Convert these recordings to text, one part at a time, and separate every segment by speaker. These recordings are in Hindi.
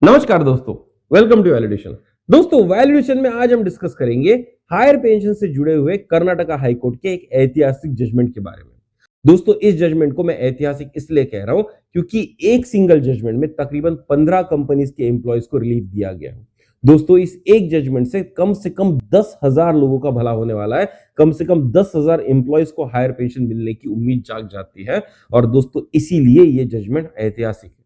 Speaker 1: नमस्कार दोस्तों, वेलकम टू वैलिडेशन। दोस्तों, वैलिडेशन में आज हम डिस्कस करेंगे हायर पेंशन से जुड़े हुए कर्नाटका हाई कोर्ट के एक ऐतिहासिक जजमेंट के बारे में। दोस्तों, इस जजमेंट को मैं ऐतिहासिक इसलिए कह रहा हूं क्योंकि एक सिंगल जजमेंट में तकरीबन 15 कंपनीज के एम्प्लॉयज को रिलीफ दिया गया है। दोस्तों, इस एक जजमेंट से कम 10,000 लोगों का भला होने वाला है। कम से कम 10,000 एम्प्लॉयज को हायर पेंशन मिलने की उम्मीद जाग जाती है और दोस्तों इसीलिए ये जजमेंट ऐतिहासिक है।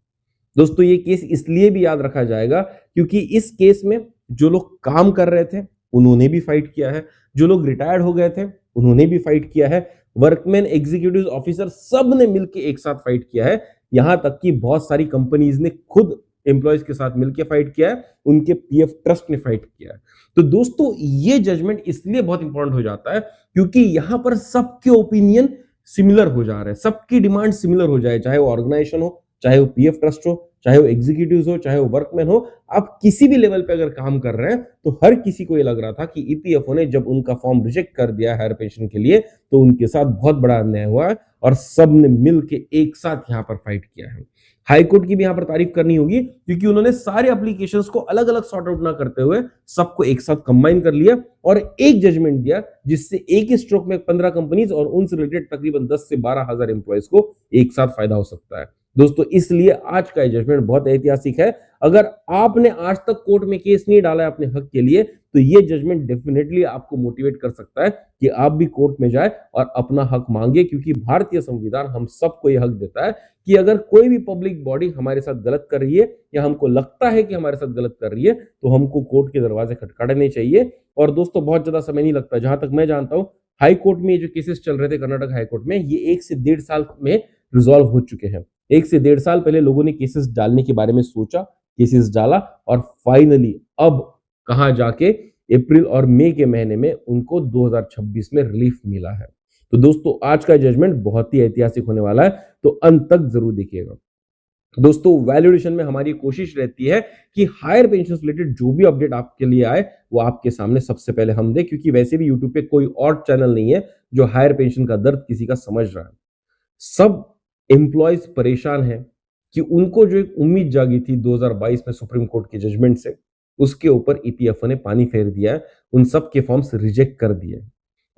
Speaker 1: दोस्तों, ये केस इसलिए भी याद रखा जाएगा क्योंकि इस केस में जो लोग काम कर रहे थे उन्होंने भी फाइट किया है, जो लोग रिटायर्ड हो गए थे उन्होंने भी फाइट किया है, वर्कमैन, एग्जीक्यूटिव ऑफिसर सब ने मिलकर एक साथ फाइट किया है। यहां तक कि बहुत सारी कंपनीज ने खुद एम्प्लॉयज के साथ मिलकर फाइट किया है, उनके पीएफ ट्रस्ट ने फाइट किया है। तो दोस्तों, ये जजमेंट इसलिए बहुत इंपॉर्टेंट हो जाता है क्योंकि यहां पर सबके ओपिनियन सिमिलर हो जा रहे हैं, सबकी डिमांड सिमिलर हो जाए, चाहे वो ऑर्गेनाइजेशन हो, चाहे वो पीएफ ट्रस्ट हो, चाहे वो एग्जीक्यूटिव्स हो, चाहे वो वर्कमैन हो। आप किसी भी लेवल पे अगर काम कर रहे हैं तो हर किसी को ये लग रहा था कि ईपीएफओ ने जब उनका फॉर्म रिजेक्ट कर दिया हायर पेंशन के लिए तो उनके साथ बहुत बड़ा अन्याय हुआ है और सब ने मिलकर एक साथ यहां पर फाइट किया है। हाई कोर्ट की भी यहां पर तारीफ करनी होगी क्योंकि उन्होंने सारे एप्लीकेशंस को अलग अलग सॉर्ट आउट ना करते हुए सबको एक साथ कंबाइन कर लिया और एक जजमेंट दिया जिससे एक ही स्ट्रोक में 15 कंपनीज और उनसे रिलेटेड तकरीबन 10 से 12,000 एम्प्लॉयज को एक साथ फायदा हो सकता है। दोस्तों, इसलिए आज का जजमेंट बहुत ऐतिहासिक है। अगर आपने आज तक कोर्ट में केस नहीं डाला है अपने हक के लिए तो ये जजमेंट डेफिनेटली आपको मोटिवेट कर सकता है कि आप भी कोर्ट में जाए और अपना हक मांगे, क्योंकि भारतीय संविधान हम सबको यह हक देता है कि अगर कोई भी पब्लिक बॉडी हमारे साथ गलत कर रही है या हमको लगता है कि हमारे साथ गलत कर रही है तो हमको कोर्ट के दरवाजे खटखटाने चाहिए। और दोस्तों, बहुत ज्यादा समय नहीं लगता। जहां तक मैं जानता हूं, हाई कोर्ट में जो केसेस चल रहे थे कर्नाटक हाई कोर्ट में, ये 1 से 1.5 साल में रिजॉल्व हो चुके हैं। 1 से 1.5 साल पहले लोगों ने केसेस डालने के बारे में सोचा, केसेस डाला और फाइनली अब कहां जाके अप्रैल और मई के महीने में उनको 2026 में रिलीफ मिला है। तो दोस्तों, आज का जजमेंट बहुत ही ऐतिहासिक होने वाला है, तो अंत तक जरूर देखिएगा। दोस्तों, वैल्यूएशन में हमारी कोशिश रहती है कि हायर पेंशन से रिलेटेड जो भी अपडेट आपके लिए आए वो आपके सामने सबसे पहले हम दें, क्योंकि वैसे भी यूट्यूब पे कोई और चैनल नहीं है जो हायर पेंशन का दर्द किसी का समझ रहा है। सब एम्प्लॉयज परेशान हैं कि उनको जो एक उम्मीद जागी थी 2022 में सुप्रीम कोर्ट के जजमेंट से, उसके ऊपर ईपीएफओ ने पानी फेर दिया है, उन सब के फॉर्म्स रिजेक्ट कर दिए।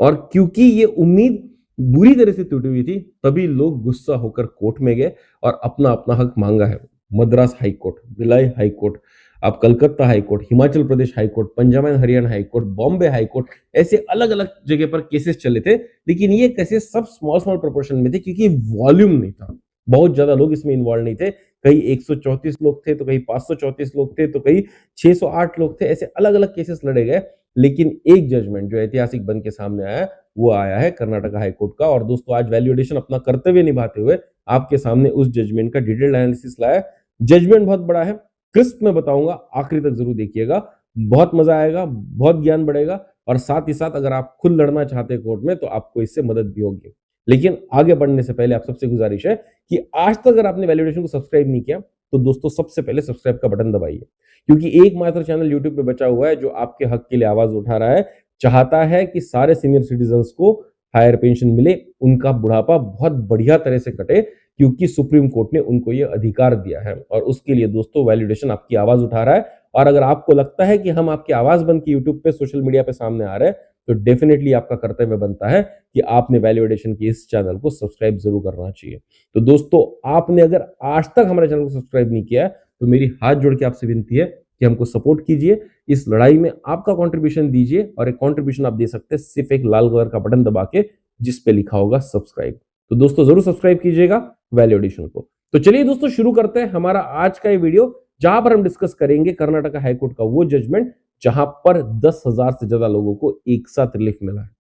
Speaker 1: और क्योंकि ये उम्मीद बुरी तरह से टूटी हुई थी, तभी लोग गुस्सा होकर कोर्ट में गए और अपना अपना हक मांगा है। Madras high court, Bhilai high court, आप Calcutta high court, Himachal Pradesh high court, Punjab and Haryana high court, Bombay high court, ऐसे अलग अलग जगह पर केसेस चले थे। लेकिन ये केसेस सब स्मॉल स्मॉल प्रोपोर्शन में थे क्योंकि वॉल्यूम नहीं था, बहुत ज्यादा लोग इसमें इन्वॉल्व नहीं थे। कहीं 134 लोग थे तो कहीं 534 लोग थे तो कहीं 608 लोग थे, ऐसे अलग अलग केसेस लड़े गए। लेकिन एक जजमेंट जो ऐतिहासिक बन के सामने आया वो आया है कर्नाटक हाई कोर्ट का। और दोस्तों, आज वैल्यूएशन अपना कर्तव्य निभाते हुए आपके सामने उस जजमेंट का डिटेल्ड एनालिसिस लाया। जजमेंट बहुत बड़ा है, क्रिस्प में बताऊंगा, आखिरी तक जरूर देखिएगा, बहुत मजा आएगा, बहुत ज्ञान बढ़ेगा और साथ ही साथ अगर आप खुद लड़ना चाहते हैं कोर्ट में तो आपको इससे मदद भी होगी। लेकिन आगे बढ़ने से पहले आप सबसे गुजारिश है कि आज तक अगर आपने वैल्यूएशन को सब्सक्राइब नहीं किया तो दोस्तों सबसे पहले सब्सक्राइब का बटन दबाइए, क्योंकि एकमात्र चैनल यूट्यूब पे बचा हुआ है जो आपके हक के लिए आवाज उठा रहा है, चाहता है कि सारे सीनियर सिटीजन्स को हायर पेंशन मिले, उनका बुढ़ापा बहुत बढ़िया तरह से कटे, क्योंकि सुप्रीम कोर्ट ने उनको ये अधिकार दिया है। और उसके लिए दोस्तों वैलिडेशन आपकी आवाज उठा रहा है। और अगर आपको लगता है कि हम आपकी आवाज बन के यूट्यूब पे, सोशल मीडिया पे सामने आ रहे हैं तो डेफिनेटली आपका कर्तव्य बनता है कि आपने वैल्यूएशन के इस चैनल को सब्सक्राइब जरूर करना चाहिए। तो दोस्तों, आपने अगर आज तक हमारे चैनल को सब्सक्राइब नहीं किया तो मेरी हाथ जोड़ के आपसे विनती है कि हमको सपोर्ट कीजिए, इस लड़ाई में आपका कंट्रीब्यूशन दीजिए। और एक कंट्रीब्यूशन आप दे सकते हैं सिर्फ एक लाल कलर का बटन दबा के जिस पे लिखा होगा सब्सक्राइब। तो दोस्तों जरूर सब्सक्राइब कीजिएगा वैल्यूएशन को। तो चलिए दोस्तों, शुरू करते हैं हमारा आज का ये वीडियो, जहां पर हम डिस्कस करेंगे कर्नाटक हाई कोर्ट का वो जजमेंट जहां पर 10,000 से ज्यादा लोगों को एक साथ रिलीफ मिला है।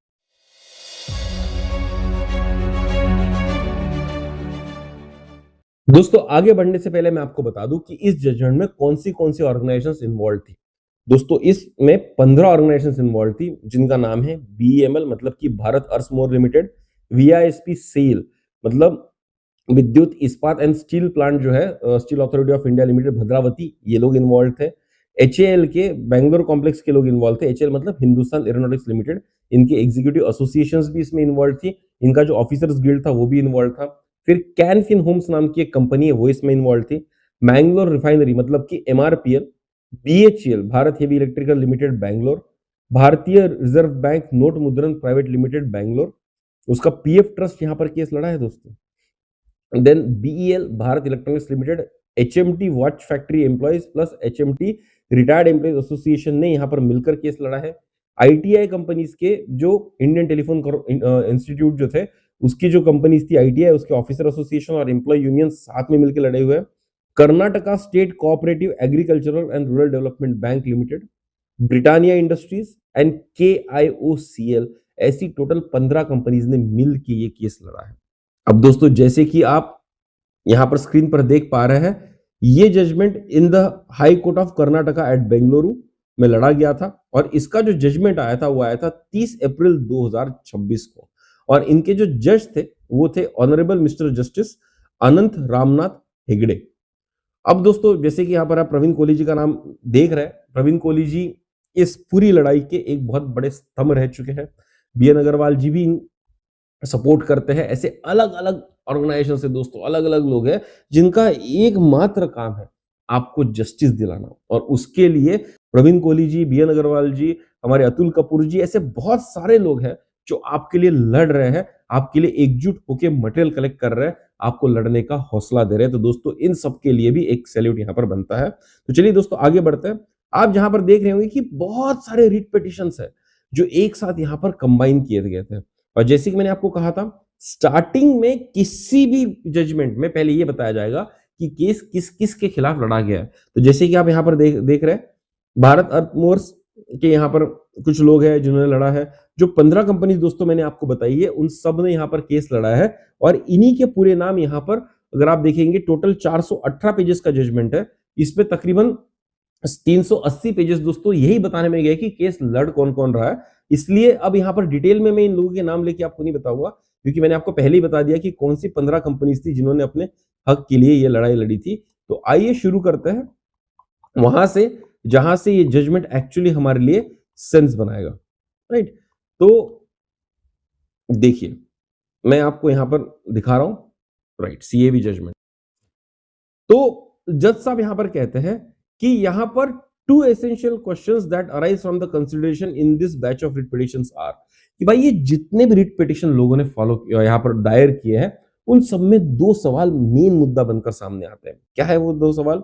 Speaker 1: दोस्तों, आगे बढ़ने से पहले मैं आपको बता दूं कि इस जजमेंट में कौन सी ऑर्गेनाइजेशंस इन्वॉल्व थी। दोस्तों, इसमें 15 ऑर्गेनाइजेशंस इन्वॉल्व थी जिनका नाम है बीईएमएल मतलब कि भारत अर्समोर लिमिटेड, वीआईएसपी सेल मतलब विद्युत इस्पात एंड स्टील प्लांट जो है, steel authority of India limited Bhadravati, ये लोग इन्वॉल्व थे। एचएएल के बैंगलोर कॉम्प्लेक्स के लोग इन्वॉल्व थे। एचएएल मतलब हिंदुस्तान एरोनॉटिक्स लिमिटेड, इनके एग्जीक्यूटिव एसोसिएशंस भी इसमें इन्वॉल्व थी, इनका जो ऑफिसर्स गिल्ड था वो भी इन्वॉल्व था। फिर कैन फिन होम्स नाम की एक कंपनी है वो इसमें इन्वॉल्व थी। मैंगलोर रिफाइनरी मतलब कि MRPL, BHEL Bharat heavy electrical limited Bangalore, Bharatiya reserve bank note Mudran private limited Bangalore, उसका पीएफ ट्रस्ट यहां पर केस लड़ा है दोस्तों। Then BEL Bharat electronics limited, HMT watch factory employees plus HMT retired employees association ने यहां पर मिलकर केस लड़ा है। आईटीआई कंपनीज के जो इंडियन टेलीफोन इंस्टीट्यूट जो थे उसकी जो कंपनीज थी आईटीआई, उसके ऑफिसर एसोसिएशन और एम्प्लॉय यूनियन साथ में मिलकर लड़े हुए हैं। Karnataka state cooperative agricultural and rural development bank limited, Britannia industries and KIOCL, ऐसी टोटल 15 कंपनीज ने मिल के ये केस लड़ा है। अब दोस्तों जैसे कि आप यहां पर स्क्रीन पर देख पा रहे हैं, ये judgment in the high court of Karnataka at Bengaluru में लड़ा गया था और इसका जो जजमेंट आया था वो आया था 30 अप्रैल 2026 को और इनके जो जज थे वो थे ऑनरेबल मिस्टर जस्टिस अनंत रामनाथ हेगड़े। अब दोस्तों जैसे कि यहां पर आप प्रवीण कोहली जी का नाम देख रहे हैं, प्रवीण कोहली जी इस पूरी लड़ाई के एक बहुत बड़े स्तंभ रह चुके हैं। बीएन अग्रवाल जी भी सपोर्ट करते हैं। ऐसे अलग अलग ऑर्गेनाइजेशन से दोस्तों अलग अलग लोग हैं जिनका एकमात्र काम है आपको जस्टिस दिलाना और उसके लिए प्रवीण कोहली जी, बीएन अग्रवाल जी, हमारे अतुल कपूर जी, ऐसे बहुत सारे लोग हैं जो आपके लिए लड़ रहे हैं, आपके लिए एकजुट होकर मटेरियल कलेक्ट कर रहे हैं, आपको लड़ने का हौसला दे रहे हैं। तो दोस्तों इन सब के लिए भी एक सैल्यूट यहां पर बनता है। तो चलिए दोस्तों आगे बढ़ते हैं। आप जहां पर देख रहे होंगे कि बहुत सारे रिट पिटिशंस है जो एक साथ यहां पर कंबाइन किए गए थे और जैसे कि मैंने आपको कहा था स्टार्टिंग में किसी भी जजमेंट में पहले ये बताया जाएगा कि केस किस किस के खिलाफ लड़ा गया है। तो जैसे कि आप यहां पर देख रहे हैं, भारत अर्थमोर्स के यहां पर कुछ लोग हैं जिन्होंने लड़ा है। जो 15 कंपनी दोस्तों मैंने आपको बताई है उन सब ने यहां पर केस लड़ा है और इन्हीं के पूरे नाम यहां पर अगर आप देखेंगे टोटल 418 पेजेस का जजमेंट है। इसमें तकरीबन 380 पेजेस दोस्तों यही बताने में गए कि केस लड़ कौन कौन रहा है। इसलिए अब यहां पर डिटेल में मैं इन लोगों के नाम लेके आपको नहीं बताऊंगा क्योंकि मैंने आपको पहले ही बता दिया कि कौन सी 15 कंपनीज थी जिन्होंने अपने हक के लिए ये लड़ाई लड़ी थी। तो आइए शुरू करते हैं वहां से जहां से ये जजमेंट एक्चुअली हमारे लिए सेंस बनाएगा, राइट। तो देखिए मैं आपको यहां पर दिखा रहा हूं, राइट, सीएबी जजमेंट। तो जज साहब यहां पर कहते हैं कि यहां पर two essential questions that arise from the consideration in this batch of writ petitions are, कि भाई ये जितने भी रिट पिटिशन लोगों ने फॉलो किया यहां पर दायर किए हैं उन सब में दो सवाल मेन मुद्दा बनकर सामने आते हैं। क्या है वो दो सवाल?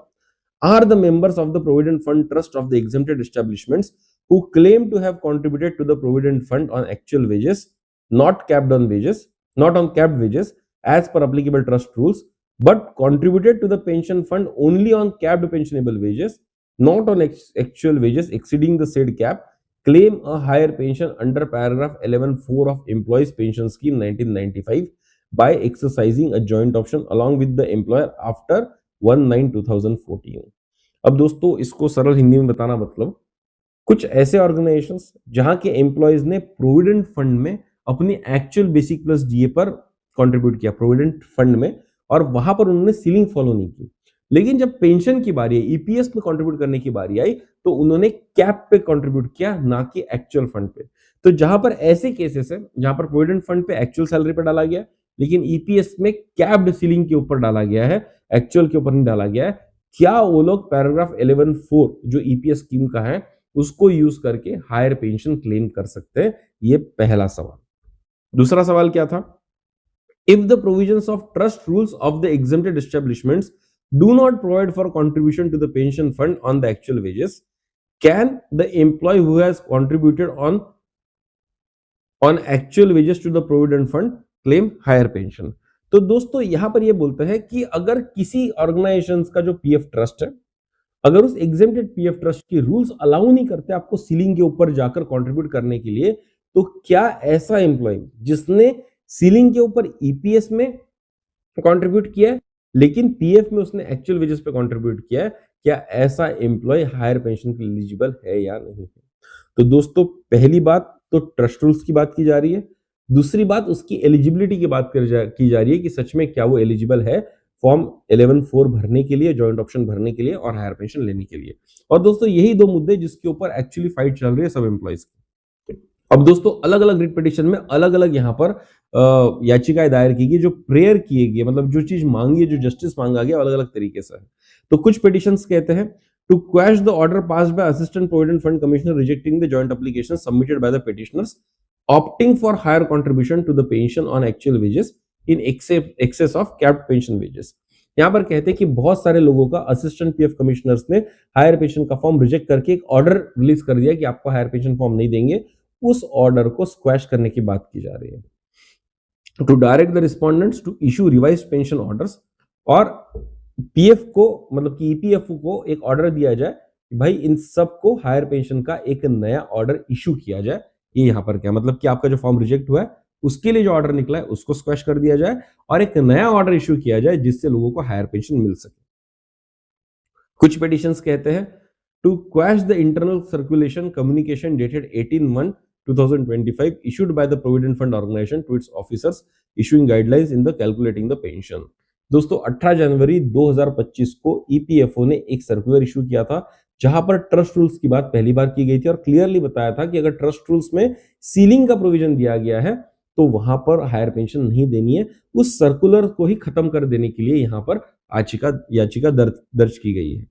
Speaker 1: Are the members of the provident fund trust of the exempted establishments who claim to have contributed to the provident fund on actual wages not capped on wages, not on capped wages as per applicable trust rules, but contributed to the pension fund only on capped pensionable wages, not on actual wages exceeding the said cap, claim a higher pension under paragraph 11(4) of Employees Pension Scheme 1995 by exercising a joint option along with the employer after 1/9/2014। अब दोस्तों इसको सरल हिंदी में बताना मतलब कुछ ऐसे ऑर्गेनाइजेशंस जहां के एम्प्लॉयज ने प्रोविडेंट फंड में अपनी एक्चुअल बेसिक प्लस डीए पर कंट्रीब्यूट किया प्रोविडेंट फंड में और वहां पर उन्होंने सीलिंग फॉलो नहीं की, लेकिन जब पेंशन की बारी आई, ईपीएस में कंट्रीब्यूट करने की बारी आई तो उन्होंने कैप पे कंट्रीब्यूट किया ना कि एक्चुअल फंड पे। तो जहां पर ऐसे केसेस है जहां पर प्रोविडेंट फंड पे एक्चुअल सैलरी पे डाला गया लेकिन ईपीएस में कैप्ड सीलिंग के ऊपर डाला गया है, एक्चुअल के ऊपर नहीं डाला गया है, क्या वो लोग पैराग्राफ 11(4) जो ईपीएस स्कीम का है उसको यूज करके हायर पेंशन क्लेम कर सकते हैं? ये पहला सवाल। दूसरा सवाल क्या था? If the provisions of trust rules of the exempted establishments do not provide for contribution to the pension fund on the actual wages, can the employee who has contributed on actual wages to the provident fund claim higher pension? तो दोस्तों यहां पर यह बोलते हैं कि अगर किसी ऑर्गेनाइजेशन का जो पीएफ ट्रस्ट है, अगर उस एग्जेम्प्टेड पीएफ ट्रस्ट की रूल्स अलाउ नहीं करते आपको सीलिंग के ऊपर जाकर कंट्रीब्यूट करने के लिए, तो क्या ऐसा एम्प्लॉय जिसने सीलिंग के ऊपर ईपीएस में कंट्रीब्यूट किया है लेकिन पीएफ में उसने एक्चुअल वेजेस पे कंट्रीब्यूट किया है, क्या ऐसा एम्प्लॉय हायर पेंशन के एलिजिबल है या नहीं है? तो दोस्तों पहली बात तो ट्रस्ट रूल्स की बात की जा रही है, दूसरी बात उसकी एलिजिबिलिटी की बात की जा रही है कि सच में क्या वो एलिजिबल है फॉर्म 11(4) भरने के लिए, जॉइंट ऑप्शन भरने के लिए और हायर पेंशन लेने के लिए। और दोस्तों यही दो मुद्दे जिसके ऊपर एक्चुअली फाइट चल रही है सब एम्प्लॉयज की। अब दोस्तों अलग अलग रिट पिटिशन में अलग अलग यहाँ पर याचिकाएं दायर की गई, जो प्रेयर किए गए, मतलब जो चीज मांगी है, जो जस्टिस मांगा गया, अलग अलग तरीके से है। तो कुछ पिटिशंस कहते हैं to quash the order passed by assistant provident fund commissioner rejecting the joint application submitted by the petitioners opting for higher contribution to the pension on actual wages in excess of capped pension wages. यहाँ पर कहते हैं कि बहुत सारे लोगों का असिस्टेंट पीएफ कमिश्नर्स ने हायर पेंशन का फॉर्म रिजेक्ट करके एक ऑर्डर रिलीज कर दिया कि आपको हायर पेंशन फॉर्म नहीं देंगे। उस ऑर्डर को स्क्वैश करने की बात की जा रही है। To direct the respondents to issue revised pension orders, और पीएफ को मतलब कि ईपीएफओ को एक ऑर्डर दिया जाए कि भाई इन सबको हायर पेंशन का एक नया ऑर्डर इशू किया जाए। ये यहाँ पर क्या मतलब कि आपका जो फॉर्म रिजेक्ट हुआ है उसके लिए जो ऑर्डर निकला है उसको स्क्वैश कर दिया जाए और एक नया ऑर्डर इशू किया जाए जिससे लोगों को हायर पेंशन मिल सके। कुछ पिटिशंस कहते हैं to quash the internal circulation communication dated 18/1/2025 issued by the Provident Fund Organization to its officers issuing guidelines in the calculating the pension। दोस्तों 18 जनवरी 2025 को ईपीएफओ ने एक सर्कुलर इशू किया था जहां पर ट्रस्ट रूल्स की बात पहली बार की गई थी और क्लियरली बताया था कि अगर ट्रस्ट रूल्स में सीलिंग का प्रोविजन दिया गया है तो वहां पर हायर पेंशन नहीं देनी है। उस सर्कुलर को ही खत्म कर देने के लिए यहां पर याचिका दर्ज की गई है।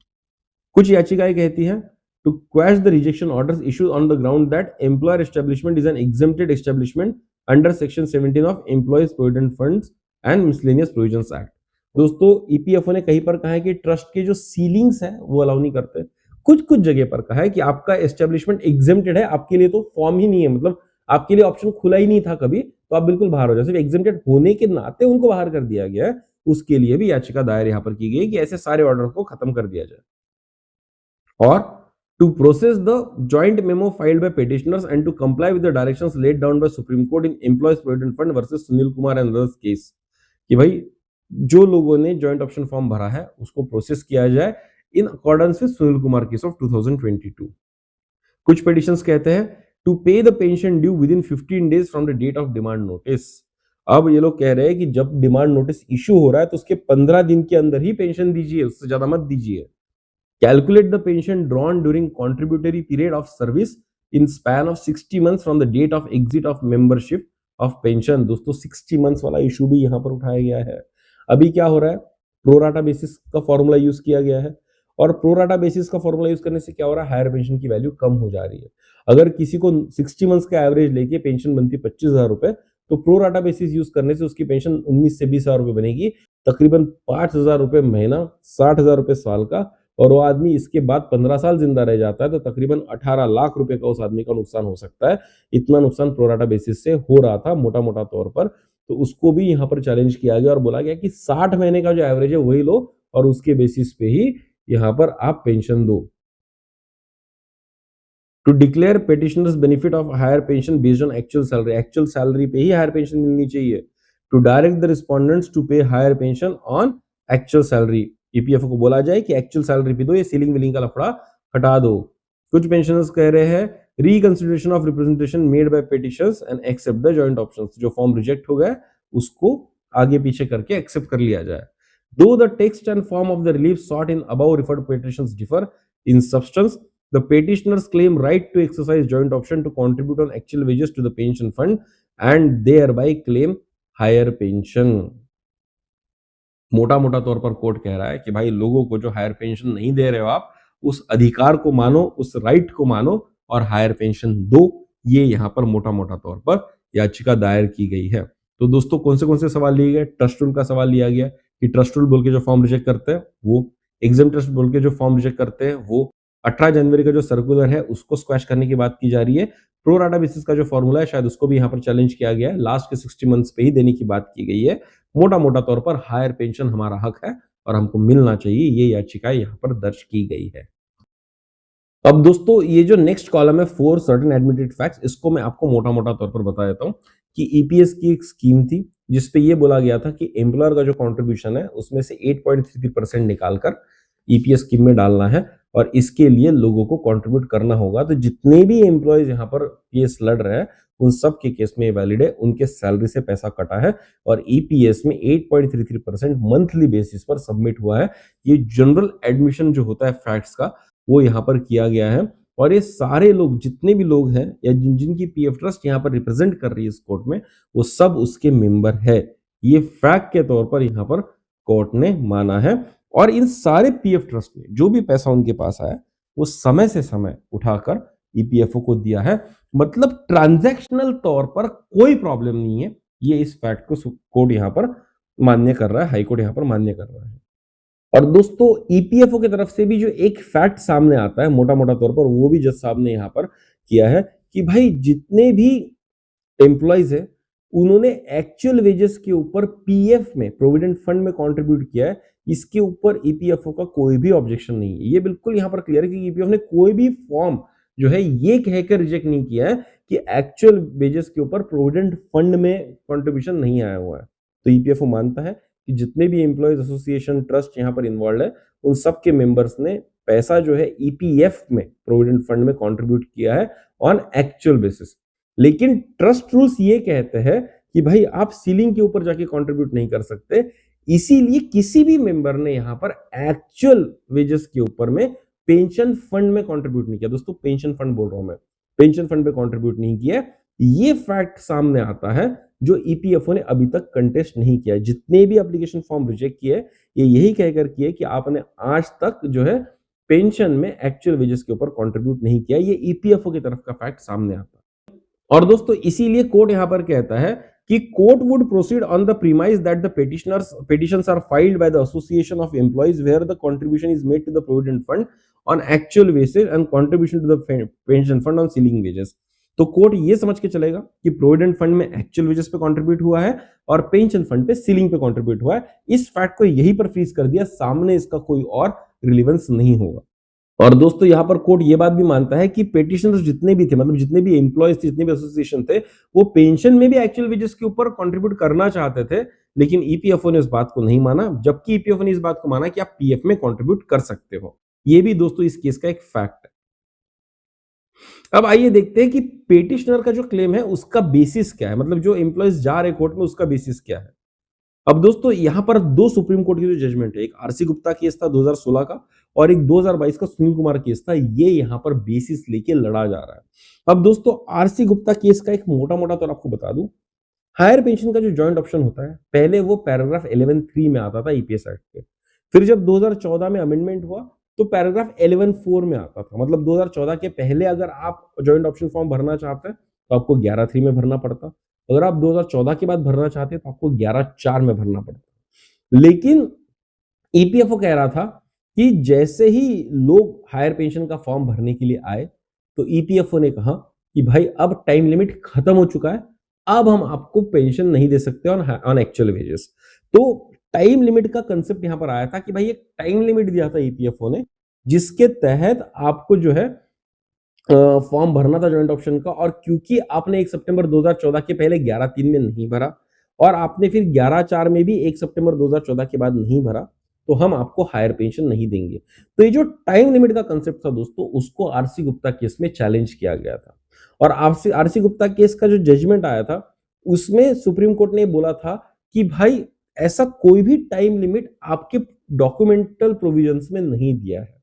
Speaker 1: कुछ याचिकाएं कहती हैं to quash the rejection orders issued on the ground that employer establishment is an exempted establishment under section 17 of Employees Provident Funds and Miscellaneous Provisions Act। दोस्तों ईपीएफओ ने कहीं पर कहा है कि ट्रस्ट के जो सीलिंग्स है वो अलाउ नहीं करते। कुछ कुछ जगह पर कहा है कि आपका एस्टेब्लिशमेंट एग्जेम्प्टेड है, आपके लिए तो फॉर्म ही नहीं है, मतलब आपके लिए ऑप्शन खुला ही नहीं था कभी, तो आप बिल्कुल बाहर हो जाए। सिर्फ एग्जेम्प्टेड होने के नाते उनको बाहर कर दिया गया है, उसके लिए भी याचिका दायर यहाँ पर की गई कि ऐसे सारे ऑर्डर को खत्म कर दिया जाए। और to process the joint memo filed by petitioners and to comply with the directions laid down by Supreme Court in Employees Provident Fund versus Sunil Kumar and others case कि भाई जो लोगों ने जॉइंट ऑप्शन फॉर्म भरा है उसको प्रोसेस किया जाए in accordance with Sunil Kumar case of 2022। कुछ पिटिशंस कहते हैं to pay the pension due within 15 days from the date of demand notice. अब ये लोग कह रहे हैं कि जब डिमांड नोटिस इशू हो रहा है तो उसके 15 दिन के अंदर ही पेंशन दीजिए, उससे ज्यादा मत दीजिए। Calculate the pension drawn during contributory period of service in span of 60 months from the date of exit of membership of pension। दोस्तों 60 months वाला इशू भी यहाँ पर उठाया गया है। अभी क्या हो रहा है, प्रोराटा बेसिस का फॉर्मूला यूज किया गया है और प्रोराटा बेसिस का फॉर्मूला यूज करने से क्या हो रहा है, हायर पेंशन की वैल्यू कम हो जा रही है। अगर किसी को 60 मंथ्स का एवरेज लेके पेंशन बनती है 25,000 रुपए, तो प्रोराटा बेसिस यूज करने से उसकी पेंशन 19 से 20,000 रुपए बनेगी, तकरीबन 5,000 रुपए महीना, 60,000 रुपए साल का। और वो आदमी इसके बाद 15 साल जिंदा रह जाता है तो तकरीबन 18 लाख रुपए का उस आदमी का नुकसान हो सकता है। इतना नुकसान प्रोराटा बेसिस से हो रहा था मोटा मोटा तौर पर, तो उसको भी यहाँ पर चैलेंज किया गया और बोला गया कि 60 महीने का जो एवरेज है वही लो और उसके बेसिस पे ही यहाँ पर आप पेंशन दो। To declare petitioners benefit of higher pension based on actual salary पे ही हायर पेंशन मिलनी चाहिए। To direct the respondents to pay higher pension on actual salary, EPFO को बोला जाए कि एक्चुअल सैलरी पे दो, ये सीलिंग विलिंग का लफड़ा हटा दो। कुछ पेंशनर्स कह रहे हैं reconsideration of representation made by petitioners and accept the joint options, जो फॉर्म रिजेक्ट हो गया उसको आगे पीछे करके एक्सेप्ट कर लिया जाए। Though the text and form of the relief sought in above referred petitions differ in substance, the petitioners claim right to exercise joint option to contribute on actual wages to the pension fund and thereby claim higher pension. मोटा मोटा तौर पर कोर्ट कह रहा है कि भाई लोगों को जो हायर पेंशन नहीं दे रहे हो आप, उस अधिकार को मानो, उस राइट को मानो और हायर पेंशन दो। ये यहाँ पर मोटा मोटा तौर पर याचिका दायर की गई है। तो दोस्तों कौन से सवाल लिए गए, ट्रस्ट रूल का सवाल लिया गया कि ट्रस्ट रूल बोल के जो फॉर्म रिजेक्ट करते हैं वो, एग्जाम ट्रस्ट बोल के जो फॉर्म रिजेक्ट करते हैं वो, 18 जनवरी का जो सर्कुलर है उसको स्क्वैश करने की बात की जा रही है। प्रो राटा बेसिस का जो फॉर्मूला है शायद उसको भी यहाँ पर चैलेंज किया गया है, लास्ट के 60 मंथ्स पे ही देने की बात की गई है। मोटा मोटा तौर पर हायर पेंशन हमारा हक है और हमको मिलना चाहिए, ये याचिका यहाँ पर दर्ज की गई है। अब दोस्तों ये जो नेक्स्ट कॉलम है फॉर सर्टेन एडमिटेड फैक्ट्स, इसको मैं आपको मोटा मोटा तौर पर बता देता हूँ कि ईपीएस की एक स्कीम थी जिसपे ये बोला गया था कि एम्प्लॉयर का जो कंट्रीब्यूशन है उसमें से 8.33% निकालकर ईपीएस स्कीम में डालना है और इसके लिए लोगों को कंट्रीब्यूट करना होगा। तो जितने भी एम्प्लॉयज यहाँ पर केस लड़ रहे हैं उन सब के केस में वैलिड है, उनके सैलरी से पैसा कटा है और ईपीएस में 8.33% मंथली बेसिस पर सबमिट हुआ है। ये जनरल एडमिशन जो होता है फैक्ट्स का वो यहाँ पर किया गया है और ये सारे लोग, जितने भी लोग हैं या जिनकी पीएफ ट्रस्ट यहाँ पर रिप्रेजेंट कर रही है इस कोर्ट में, वो सब उसके मेंबर है। ये फैक्ट के तौर पर यहाँ पर कोर्ट ने माना है। और इन सारे पीएफ ट्रस्ट ने जो भी पैसा उनके पास आया वो समय से समय उठाकर ईपीएफओ को दिया है। मतलब ट्रांजैक्शनल तौर पर कोई प्रॉब्लम नहीं है। ये इस फैक्ट को कोर्ट यहाँ पर मान्य कर रहा है, हाईकोर्ट यहाँ पर मान्य कर रहा है। और दोस्तों ईपीएफओ की तरफ से भी जो एक फैक्ट सामने आता है मोटा मोटा तौर पर, वो भी जज साहब ने यहाँ पर किया है कि भाई जितने भी एम्प्लॉइज है उन्होंने एक्चुअल वेजेस के ऊपर पीएफ में, प्रोविडेंट फंड में कंट्रीब्यूट किया है। इसके ऊपर ईपीएफओ का कोई भी ऑब्जेक्शन नहीं है। ये बिल्कुल यहाँ पर क्लियर है कि ईपीएफ ने कोई भी फॉर्म जो है ये कहकर रिजेक्ट नहीं किया है कि एक्चुअल वेजेस के ऊपर प्रोविडेंट फंड में कंट्रीब्यूशन नहीं आया हुआ है। तो ईपीएफओ मानता है कि जितने भी एम्प्लॉयज एसोसिएशन ट्रस्ट यहाँ पर इन्वॉल्व है उन सबके मेंबर्स ने पैसा जो है ईपीएफ में, प्रोविडेंट फंड में कंट्रीब्यूट किया है ऑन एक्चुअल बेसिस। लेकिन ट्रस्ट रूल्स ये कहते हैं कि भाई आप सीलिंग के ऊपर जाके कंट्रीब्यूट नहीं कर सकते, इसीलिए किसी भी मेंबर ने यहां पर एक्चुअल वेजेस के ऊपर में पेंशन फंड में कंट्रीब्यूट नहीं किया। दोस्तों पेंशन फंड बोल रहा हूं मैं, पेंशन फंड पे कंट्रीब्यूट नहीं किया। ये फैक्ट सामने आता है जो ईपीएफओ ने अभी तक कंटेस्ट नहीं किया। जितने भी एप्लीकेशन फॉर्म रिजेक्ट किए ये यही कहकर किए कि आपने आज तक जो है पेंशन में एक्चुअल वेजेस के ऊपर कंट्रीब्यूट नहीं किया। ये ईपीएफओ की तरफ का फैक्ट सामने आता है। और दोस्तों इसीलिए कोर्ट यहां पर कहता है कि court would proceed on the premise that the petitions are filed by the association of employees where the contribution is made to the provident fund on actual basis and contribution to the pension fund on ceiling wages. तो कोर्ट ये समझ के चलेगा कि प्रोविडेंट फंड में एक्चुअल वेजेस पे कंट्रीब्यूट हुआ है और पेंशन फंड पे सीलिंग पे कंट्रीब्यूट हुआ है। इस फैक्ट को यहीं पर फ्रीज कर दिया, सामने इसका कोई और रिलेवेंस नहीं होगा। और दोस्तों यहां पर कोर्ट ये बात भी मानता है कि पेटिशनर्स जितने भी थे, मतलब जितने भी एम्प्लॉयज थे, जितने भी एसोसिएशन थे, वो पेंशन में भी एक्चुअल वेजेस के ऊपर कंट्रीब्यूट करना चाहते थे, लेकिन ईपीएफओ ने इस बात को नहीं माना। जबकि ईपीएफओ ने इस बात को माना कि आप पीएफ में कंट्रीब्यूट कर सकते हो। ये भी दोस्तों इस केस का एक फैक्ट है। अब आइए देखते हैं कि पेटिशनर का जो क्लेम है उसका बेसिस क्या है, मतलब जो एम्प्लॉयज जा रहे कोर्ट में उसका बेसिस क्या है। अब दोस्तों यहां पर दो सुप्रीम कोर्ट की जो जजमेंट है, एक आरसी गुप्ता केस था 2016 का और एक 2022 का सुनील कुमार केस था, ये यहां पर बेसिस लेके लड़ा जा रहा है। अब दोस्तों आरसी गुप्ता केस का एक मोटा मोटा तो आपको बता दूं, हायर पेंशन का जो जॉइंट ऑप्शन होता है पहले वो पैराग्राफ 11(3) में आता था ईपीएस एक्ट के। फिर जब 2014 में अमेंडमेंट हुआ तो पैराग्राफ 11(4) में आता था। मतलब 2014 के पहले अगर आप जॉइंट ऑप्शन फॉर्म भरना चाहते हैं तो आपको 11(3) में भरना पड़ता। अगर आप 2014 के बाद भरना चाहते हैं तो आपको 11(4) में भरना पड़ता। लेकिन ईपीएफओ कह रहा था कि जैसे ही लोग हायर पेंशन का फॉर्म भरने के लिए आए तो ईपीएफओ ने कहा कि भाई अब टाइम लिमिट खत्म हो चुका है, अब हम आपको पेंशन नहीं दे सकते ऑन एक्चुअल वेजेस। तो टाइम लिमिट का कंसेप्ट यहां पर आया था कि भाई एक टाइम लिमिट दिया था ईपीएफओ ने जिसके तहत आपको जो है फॉर्म भरना था जॉइंट ऑप्शन का। और क्योंकि आपने 1 सितंबर 2014 के पहले 11(3) में नहीं भरा और आपने फिर 11(4) में भी 1 सितंबर 2014 के बाद नहीं भरा, तो हम आपको हायर पेंशन नहीं देंगे। तो ये जो टाइम लिमिट का कंसेप्ट था दोस्तों, उसको आरसी गुप्ता केस में चैलेंज किया गया था। और आरसी गुप्ता केस का जो जजमेंट आया था उसमें सुप्रीम कोर्ट ने बोला था कि भाई ऐसा कोई भी टाइम लिमिट आपके डॉक्यूमेंटल प्रोविजंस में नहीं दिया है।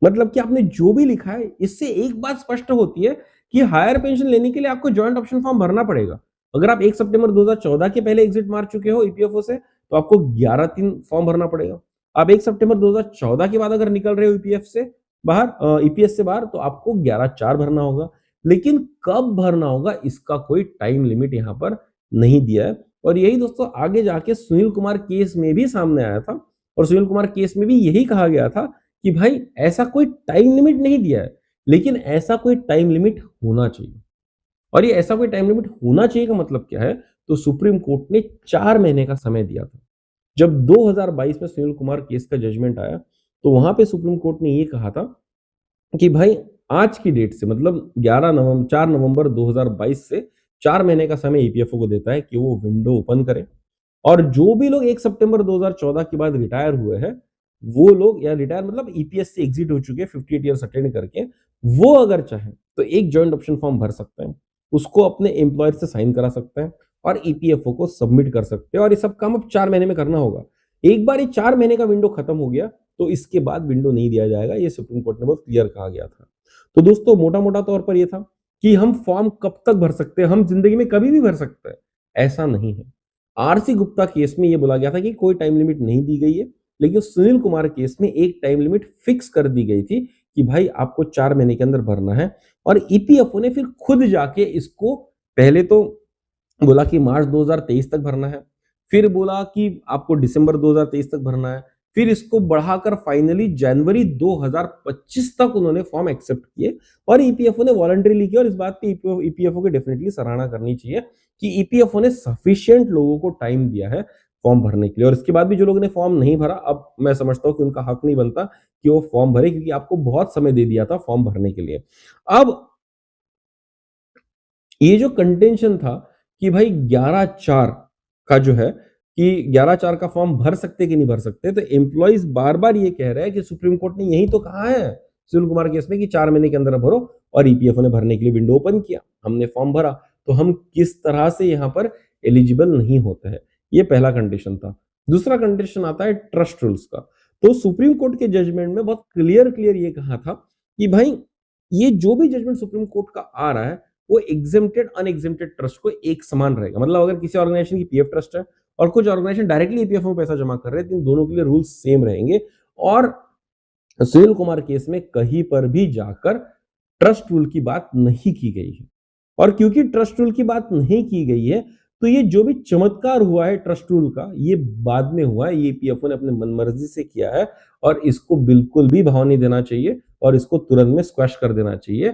Speaker 1: मतलब कि आपने जो भी लिखा है इससे एक बात स्पष्ट होती है कि हायर पेंशन लेने के लिए आपको जॉइंट ऑप्शन फॉर्म भरना पड़ेगा। अगर आप 1 सितंबर 2014 के पहले एग्जिट मार चुके हो ईपीएफओ से तो आपको 11(3) फॉर्म भरना पड़ेगा। आप 1 सितंबर 2014 के बाद अगर निकल रहे हो ईपीएफ से बाहर, ईपीएस से बाहर, तो आपको 11(4) भरना होगा। लेकिन कब भरना होगा इसका कोई टाइम लिमिट यहां पर नहीं दिया है। और यही दोस्तों आगे जाके सुनील कुमार केस में भी सामने आया था और सुनील कुमार केस में भी यही कहा गया था कि भाई ऐसा कोई टाइम लिमिट नहीं दिया है, लेकिन ऐसा कोई टाइम लिमिट होना चाहिए। और ये ऐसा कोई टाइम लिमिट होना चाहिए का मतलब क्या है, तो सुप्रीम कोर्ट ने 4 महीने का समय दिया था। जब 2022 में सुनील कुमार केस का जजमेंट आया तो वहां पे सुप्रीम कोर्ट ने ये कहा था कि भाई आज की डेट से, मतलब 4 नवंबर 2022 से 4 महीने का समय ईपीएफओ को देता है कि वो विंडो ओपन करे और जो भी लोग 1 सितंबर 2014 के बाद रिटायर हुए हैं वो लोग, या रिटायर मतलब ईपीएस से एग्जिट हो चुके हैं 58 ईयर्स अटेंड करके, वो अगर चाहें तो एक जॉइंट ऑप्शन फॉर्म भर सकते हैं, उसको अपने एम्प्लॉयर से साइन करा सकते हैं और ईपीएफओ को सबमिट कर सकते हैं। और ये सब काम अब 4 महीने में करना होगा। एक बार ये 4 महीने का विंडो खत्म हो गया तो इसके बाद विंडो नहीं दिया जाएगा। ये सुप्रीम कोर्ट ने बहुत क्लियर कहा गया था। तो दोस्तों मोटा मोटा तौर पर यह था कि हम फॉर्म कब तक भर सकते हैं, हम जिंदगी में कभी भी भर सकते हैं, ऐसा नहीं है। आरसी गुप्ता केस में यह बोला गया था कि कोई टाइम लिमिट नहीं दी गई है, लेकिन सुनील कुमार केस में एक टाइम लिमिट फिक्स कर दी गई थी कि भाई आपको 4 महीने के अंदर भरना है। और ईपीएफओ ने फिर खुद जाके इसको पहले तो बोला कि मार्च 2023 तक भरना है, फिर बोला कि आपको दिसंबर 2023 तक भरना है, फिर इसको बढ़ाकर फाइनली जनवरी 2025 तक उन्होंने फॉर्म एक्सेप्ट किए। और ईपीएफओ ने वॉलंटरीली किया, और इस बात पे ईपीएफओ की डेफिनेटली सराहना करनी चाहिए कि ईपीएफओ ने सफिशिएंट लोगों को टाइम दिया है फॉर्म भरने के लिए। और इसके बाद भी जो लोगों ने फॉर्म नहीं भरा, अब मैं समझता हूं कि उनका हक नहीं बनता कि वो फॉर्म भरे, क्योंकि आपको बहुत समय दे दिया था फॉर्म भरने के लिए। अब ये जो कंटेंशन था कि भाई 11/4 का जो है कि 11/4 का फॉर्म भर सकते कि नहीं भर सकते, तो एम्प्लॉइज बार-बार ये कह रहे हैं कि सुप्रीम कोर्ट ने यही तो कहा है सुनील कुमार केस में कि 4 महीने के अंदर भरो, और ईपीएफओ ने भरने के लिए विंडो ओपन किया, हमने फॉर्म भरा, तो हम किस तरह से यहाँ पर एलिजिबल नहीं होते हैं। ये पहला कंडीशन था। दूसरा कंडीशन आता है ट्रस्ट रूल्स का। तो सुप्रीम कोर्ट के जजमेंट में बहुत क्लियर ये कहा था कि भाई ये जो भी जजमेंट सुप्रीम कोर्ट का आ रहा है वो एग्जेम्प्टेड अनएग्जेम्प्टेड ट्रस्ट को एक समान रहेगा। मतलब अगर किसी ऑर्गेनाइजेशन की पीएफ ट्रस्ट है और कुछ ऑर्गेनाइजेशन डायरेक्टली ईपीएफओ में पैसा जमा कर रहे हैं, तो इन दोनों के लिए रूल्स सेम रहेंगे। और सुनील कुमार केस में कहीं पर भी जाकर ट्रस्ट रूल की बात नहीं की गई है। और क्योंकि ट्रस्ट रूल की बात नहीं की गई है, तो ये जो भी चमत्कार हुआ है ट्रस्ट रूल का, ये बाद में हुआ है, ये ईपीएफओ ने अपने मनमर्जी से किया है, और इसको बिल्कुल भी भाव नहीं देना चाहिए और इसको तुरंत में स्क्वैश कर देना चाहिए।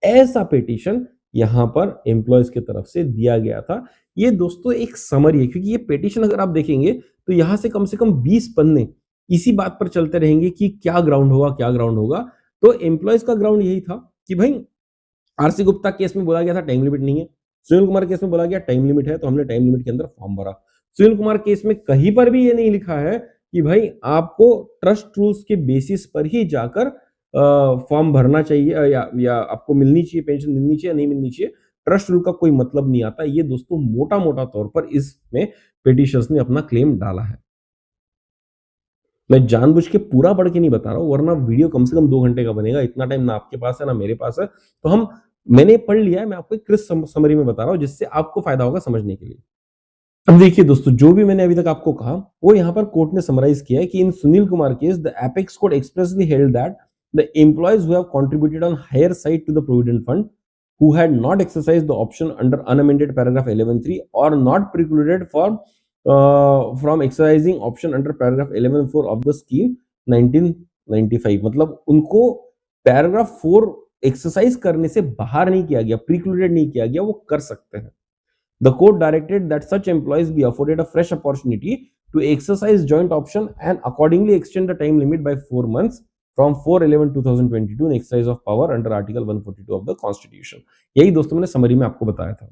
Speaker 1: ऐसा पिटीशन यहां पर एम्प्लॉयज की तरफ से दिया गया था। ये दोस्तों एक समरी है, क्योंकि ये पिटीशन अगर आप देखेंगे तो यहां से कम 20 पन्ने इसी बात पर चलते रहेंगे कि क्या ग्राउंड होगा, क्या ग्राउंड होगा। तो एम्प्लॉयज का ग्राउंड यही था कि भाई आरसी गुप्ता केस में बोला गया था टाइम लिमिट नहीं है, सुनील कुमार केस में बोला गया टाइम लिमिट है, तो हमने टाइम लिमिट के अंदर फॉर्म भरा। सुनील कुमार केस में कहीं पर भी ये नहीं लिखा है कि भाई आपको ट्रस्ट रूल्स के बेसिस पर ही जाकर फॉर्म भरना चाहिए या आपको मिलनी चाहिए, पेंशन मिलनी चाहिए या नहीं मिलनी चाहिए। ट्रस्ट रूल का कोई मतलब नहीं आता। ये दोस्तों मोटा मोटा तौर पर इसमें पिटिशनर्स ने अपना क्लेम डाला है। मैं जानबूझ के पूरा पढ़ के नहीं बता रहा हूं, वरना वीडियो कम से कम 2 घंटे का बनेगा। इतना टाइम ना आपके पास है ना मेरे पास है, तो मैंने पढ़ लिया है, मैं आपको एक क्रिस्प समरी में बता रहा हूं जिससे आपको फायदा होगा समझने के लिए। अब देखिए दोस्तों, जो भी मैंने अभी तक आपको कहा वो यहाँ पर कोर्ट ने समराइज किया है कि in Sunil Kumar case the apex court expressly held that the employees who have contributed on higher side to the provident fund who had not exercised the option under unamended paragraph 11.3 or not precluded from exercising option under paragraph 11.4 of the scheme 1995। मतलब उनको पैराग्राफ 4 एक्सरसाइज करने से बाहर नहीं किया गया, प्रिक्लूडेड नहीं किया गया, वो कर सकते हैं। The court directed that such employees be afforded a fresh opportunity to exercise joint option and accordingly extend the time limit by 4 months from 4/11/2022 in exercise of power under article 142 of the constitution। यही दोस्तों मैंने समरी में आपको बताया था।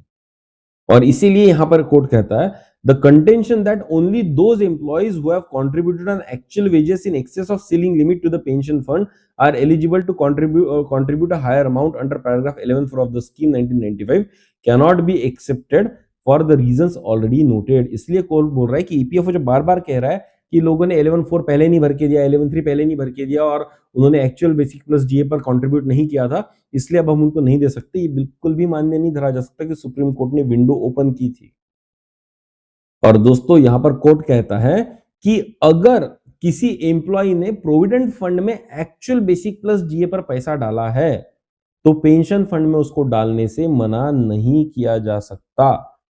Speaker 1: और इसीलिए यहां पर कोर्ट कहता है the contention that only those employees who have contributed on actual wages in excess of ceiling limit to the pension fund are eligible to contribute a higher amount under paragraph 11.4 of the scheme 1995 cannot be accepted for the reasons already noted। इसलिए कोर्ट बोल रहा है कि ईपीएफओ जो बार बार कह रहा है कि लोगों ने 11.4 पहले नहीं भर के दिया, 11.3 पहले नहीं भर के दिया और उन्होंने एक्चुअल बेसिक प्लस डीए पर कंट्रीब्यूट नहीं किया था, इसलिए अब हम उनको नहीं दे सकते, ये बिल्कुल भी मान्य नहीं धरा जा सकता कि सुप्रीम कोर्ट ने विंडो ओपन की थी। और दोस्तों यहां पर कोर्ट कहता है कि अगर किसी एम्प्लॉय ने प्रोविडेंट फंड में एक्चुअल बेसिक प्लस डीए पर पैसा डाला है तो पेंशन फंड में उसको डालने से मना नहीं किया जा सकता।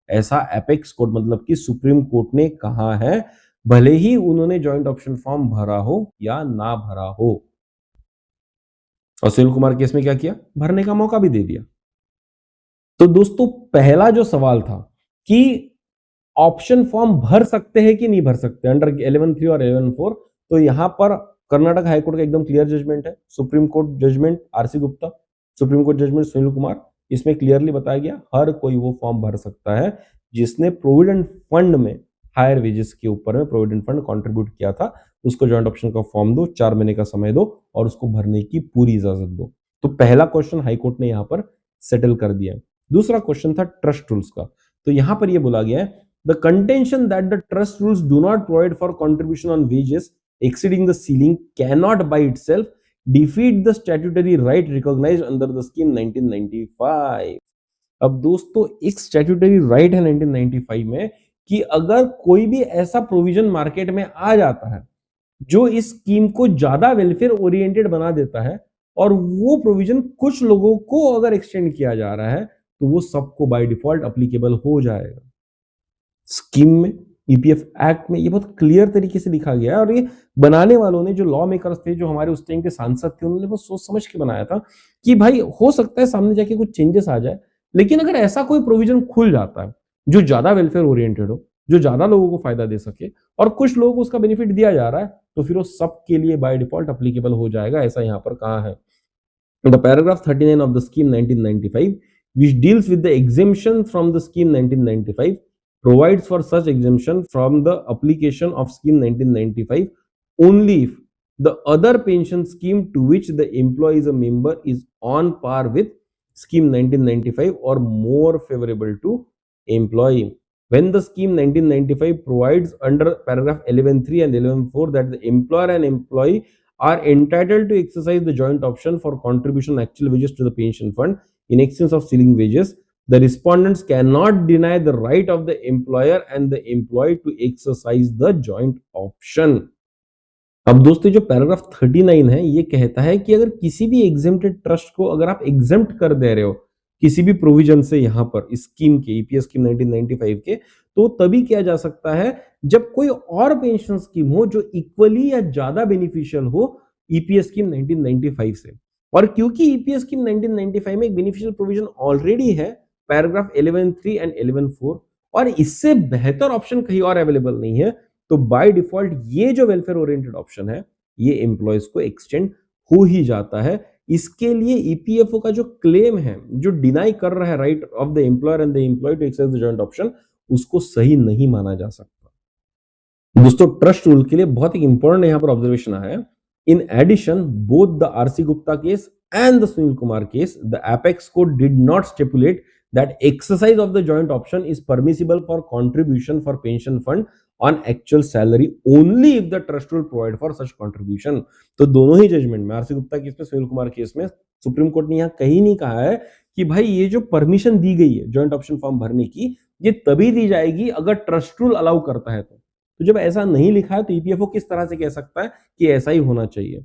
Speaker 1: ऐसा एपेक्स कोर्ट मतलब कि सुप्रीम कोर्ट ने कहा है, भले ही उन्होंने जॉइंट ऑप्शन फॉर्म भरा हो या ना भरा हो। और सुनील कुमार केस में क्या किया, भरने का मौका भी दे दिया। तो दोस्तों पहला जो सवाल था कि ऑप्शन फॉर्म भर सकते हैं कि नहीं भर सकते अंडर 11.3 और 11.4, तो यहां पर कर्नाटक हाईकोर्ट का एकदम क्लियर जजमेंट है। Supreme court judgment RC Gupta, supreme court judgment Sunil Kumar, इसमें क्लियरली बताया गया हर कोई वो फॉर्म भर सकता है जिसने प्रोविडेंट फंड में हायर वेजेस के ऊपर में प्रोविडेंट फंड कंट्रीब्यूट किया था, उसको जॉइंट ऑप्शन का फॉर्म दो, 4 महीने का समय दो और उसको भरने की पूरी इजाजत दो। तो पहला क्वेश्चन हाईकोर्ट ने यहां पर सेटल कर दिया। दूसरा क्वेश्चन था ट्रस्ट रूल्स का। तो यहां पर यह बोला गया है the contention that the trust rules do not provide for contribution on wages exceeding the ceiling cannot by itself defeat the statutory right recognized under the scheme 1995। अब दोस्तों एक स्टैट्यूटरी राइट है 1995 में कि अगर कोई भी ऐसा प्रोविजन मार्केट में आ जाता है जो इस स्कीम को ज्यादा वेलफेयर ओरिएंटेड बना देता है और वो प्रोविजन कुछ लोगों को अगर एक्सटेंड किया जा रहा है तो वो सबको बाय डिफॉल्ट अप्लीकेबल हो जाएगा। स्कीम में ईपीएफ एक्ट में ये बहुत क्लियर तरीके से लिखा गया है और ये बनाने वालों ने जो लॉ मेकर्स थे, जो हमारे उस टाइम के सांसद थे, उन्होंने बहुत सोच समझ के बनाया था कि भाई हो सकता है सामने जाके कुछ चेंजेस आ जाए, लेकिन अगर ऐसा कोई प्रोविजन खुल जाता है जो ज्यादा वेलफेयर ओरिएंटेड हो, जो ज्यादा लोगों को फायदा दे सके और कुछ लोगों को उसका बेनिफिट दिया जा रहा है, तो फिर वो सबके लिए बाय डिफॉल्ट अप्लीकेबल हो जाएगा, ऐसा यहाँ पर कहा है। The paragraph 39 of the scheme 1995, which deals with the exemption from the scheme 1995, provides for such exemption from the application of scheme 1995 only if the other pension scheme to which the employee is a member is on par with scheme 1995 or more favorable to employee. When the scheme 1995 provides under paragraph 11.3 and 11.4 that the employer and employee are entitled to exercise the joint option for contribution actual wages to the pension fund in excess of ceiling wages, the respondents cannot deny the right of the employer and the employee to exercise the joint option। अब दोस्तों जो पैराग्राफ 39 है ये कहता है कि अगर किसी भी एग्जेम्प्टेड ट्रस्ट को अगर आप एग्जेम्प्ट कर दे रहे हो किसी भी प्रोविजन से यहां पर इस स्कीम के ईपीएस स्कीम 1995 के, तो तभी किया जा सकता है जब कोई और पेंशन स्कीम हो जो इक्वली या ज्यादा बेनिफिशियल हो ईपीएस स्कीम 1995 से। और क्योंकि ईपीएस स्कीम 1995 में एक बेनिफिशियल प्रोविजन ऑलरेडी है पैराग्राफ 11.3 एंड 11.4 और इससे बेहतर ऑप्शन कहीं और अवेलेबल नहीं है, तो बाय डिफॉल्ट ये जो वेलफेयर ओरिएंटेड ऑप्शन है ये एम्प्लॉयज को एक्सटेंड हो ही जाता है। इसके लिए ईपीएफओ का जो क्लेम है, जो डिनाई कर रहा है right of the employer and the employee to exercise the joint option, उसको सही नहीं माना जा सकता। दोस्तों ट्रस्ट रूल के लिए बहुत ही इंपॉर्टेंट यहां पर ऑब्जर्वेशन है। In addition both the RC Gupta case and the Sunil Kumar case, the apex court did not stipulate that exercise of the joint option is permissible for contribution for pension fund on actual salary only if the trust will provide for such contribution। तो दोनों ही जजमेंट में, आरसी गुप्ता केस में, सुनील कुमार केस में, सुप्रीम कोर्ट ने यहां कहीं नहीं कहा है कि भाई ये जो परमिशन दी गई है जॉइंट ऑप्शन फॉर्म भरने की, ये तभी दी जाएगी अगर ट्रस्ट रूल अलाउ करता है। तो जब ऐसा नहीं लिखा है तो ईपीएफओ किस तरह से कह सकता है कि ऐसा ही होना चाहिए।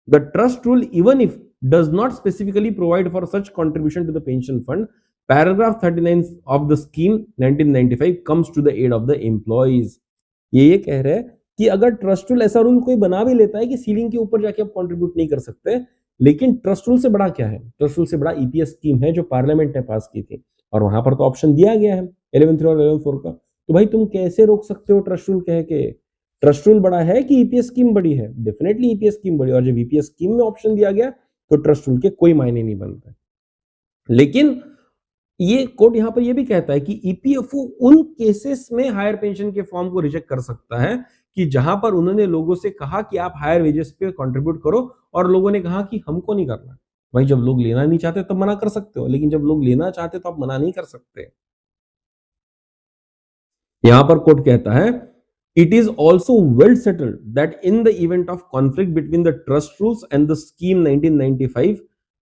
Speaker 1: The trust rule even if does not specifically provide for such contribution to the pension fund, paragraph 39 of the scheme 1995 comes to the aid of the employees। ये कह रहे हैं कि अगर ट्रस्ट रूल ऐसा रूल कोई बना भी लेता है कि सीलिंग के ऊपर जाके आप कंट्रीब्यूट नहीं कर सकते, लेकिन ट्रस्ट रूल से बड़ा क्या है? ट्रस्ट रूल से बड़ा ईपीएस स्कीम है जो पार्लियामेंट ने पास की थी और वहां पर तो ऑप्शन दिया गया है 11.3 और 11.4 का। तो भाई तुम कैसे रोक सकते हो ट्रस्ट रूल कह के? ट्रस्ट रूल बड़ा है कि ईपीएस स्कीम बड़ी है? डेफिनेटली ईपीएस स्कीम बड़ी, और जब ईपीएस स्कीम में ऑप्शन दिया गया तो ट्रस्ट रूल के कोई मायने नहीं बनते। लेकिन ये कोर्ट यहां पर ये भी कहता है कि ईपीएफओ उन केसेस में हायर पेंशन के फॉर्म को रिजेक्ट कर सकता है कि जहां पर उन्होंने लोगों से कहा कि आप हायर वेजेस पे कंट्रीब्यूट करो और लोगों ने कहा कि हमको नहीं करना। भाई जब लोग लेना नहीं चाहते तब मना कर सकते हो, लेकिन जब लोग लेना चाहते तो आप मना नहीं कर सकते। यहां पर कोर्ट कहता है it is also well settled that in the event of conflict between the trust rules and the scheme 1995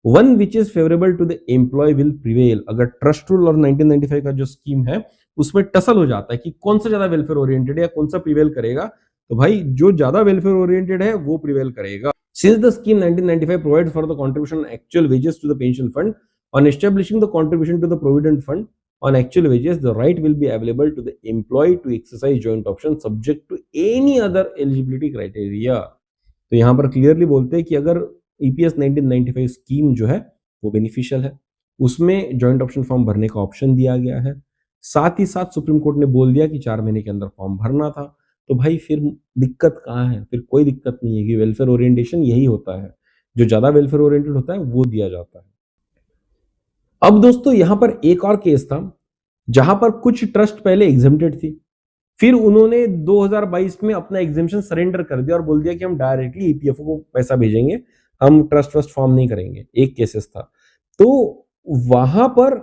Speaker 1: one which is favourable to the employee will prevail. अगर ट्रस्ट रूल और 1995 का जो स्कीम है उसमें टसल हो जाता है कि कौन सा ज्यादा वेलफेयर ओरिएंटेड है या कौन सा प्रिवेल करेगा, तो भाई जो ज्यादा वेलफेयर ओरिएंटेड है वो प्रिवेल करेगा। Since the scheme 1995 provides for the contribution actual wages to the pension fund on establishing the contribution to the provident fund on actual wages, the right will be available to the employee to exercise joint option subject to any other eligibility criteria। तो यहां पर क्लियरली बोलते हैं कि अगर ईपीएस 1995 स्कीम जो है वो बेनिफिशियल है, उसमें जॉइंट ऑप्शन फॉर्म भरने का ऑप्शन दिया गया है, साथ ही साथ सुप्रीम कोर्ट ने बोल दिया कि 4 महीने के अंदर फॉर्म भरना था, तो भाई फिर दिक्कत कहाँ है? फिर कोई दिक्कत नहीं है कि वेलफेयर ओरिएंटेशन यही होता है, जो ज्यादा वेलफेयर ओरिएंटेड होता है वो दिया जाता है। अब दोस्तों यहां पर एक और केस था जहां पर कुछ ट्रस्ट पहले एग्जेम्प्टेड थी, फिर उन्होंने 2022 में अपना एग्जेम्पशन सरेंडर कर दिया और बोल दिया कि हम डायरेक्टली ईपीएफओ को पैसा भेजेंगे, हम ट्रस्ट फॉर्म नहीं करेंगे। एक केसेस था, तो वहां पर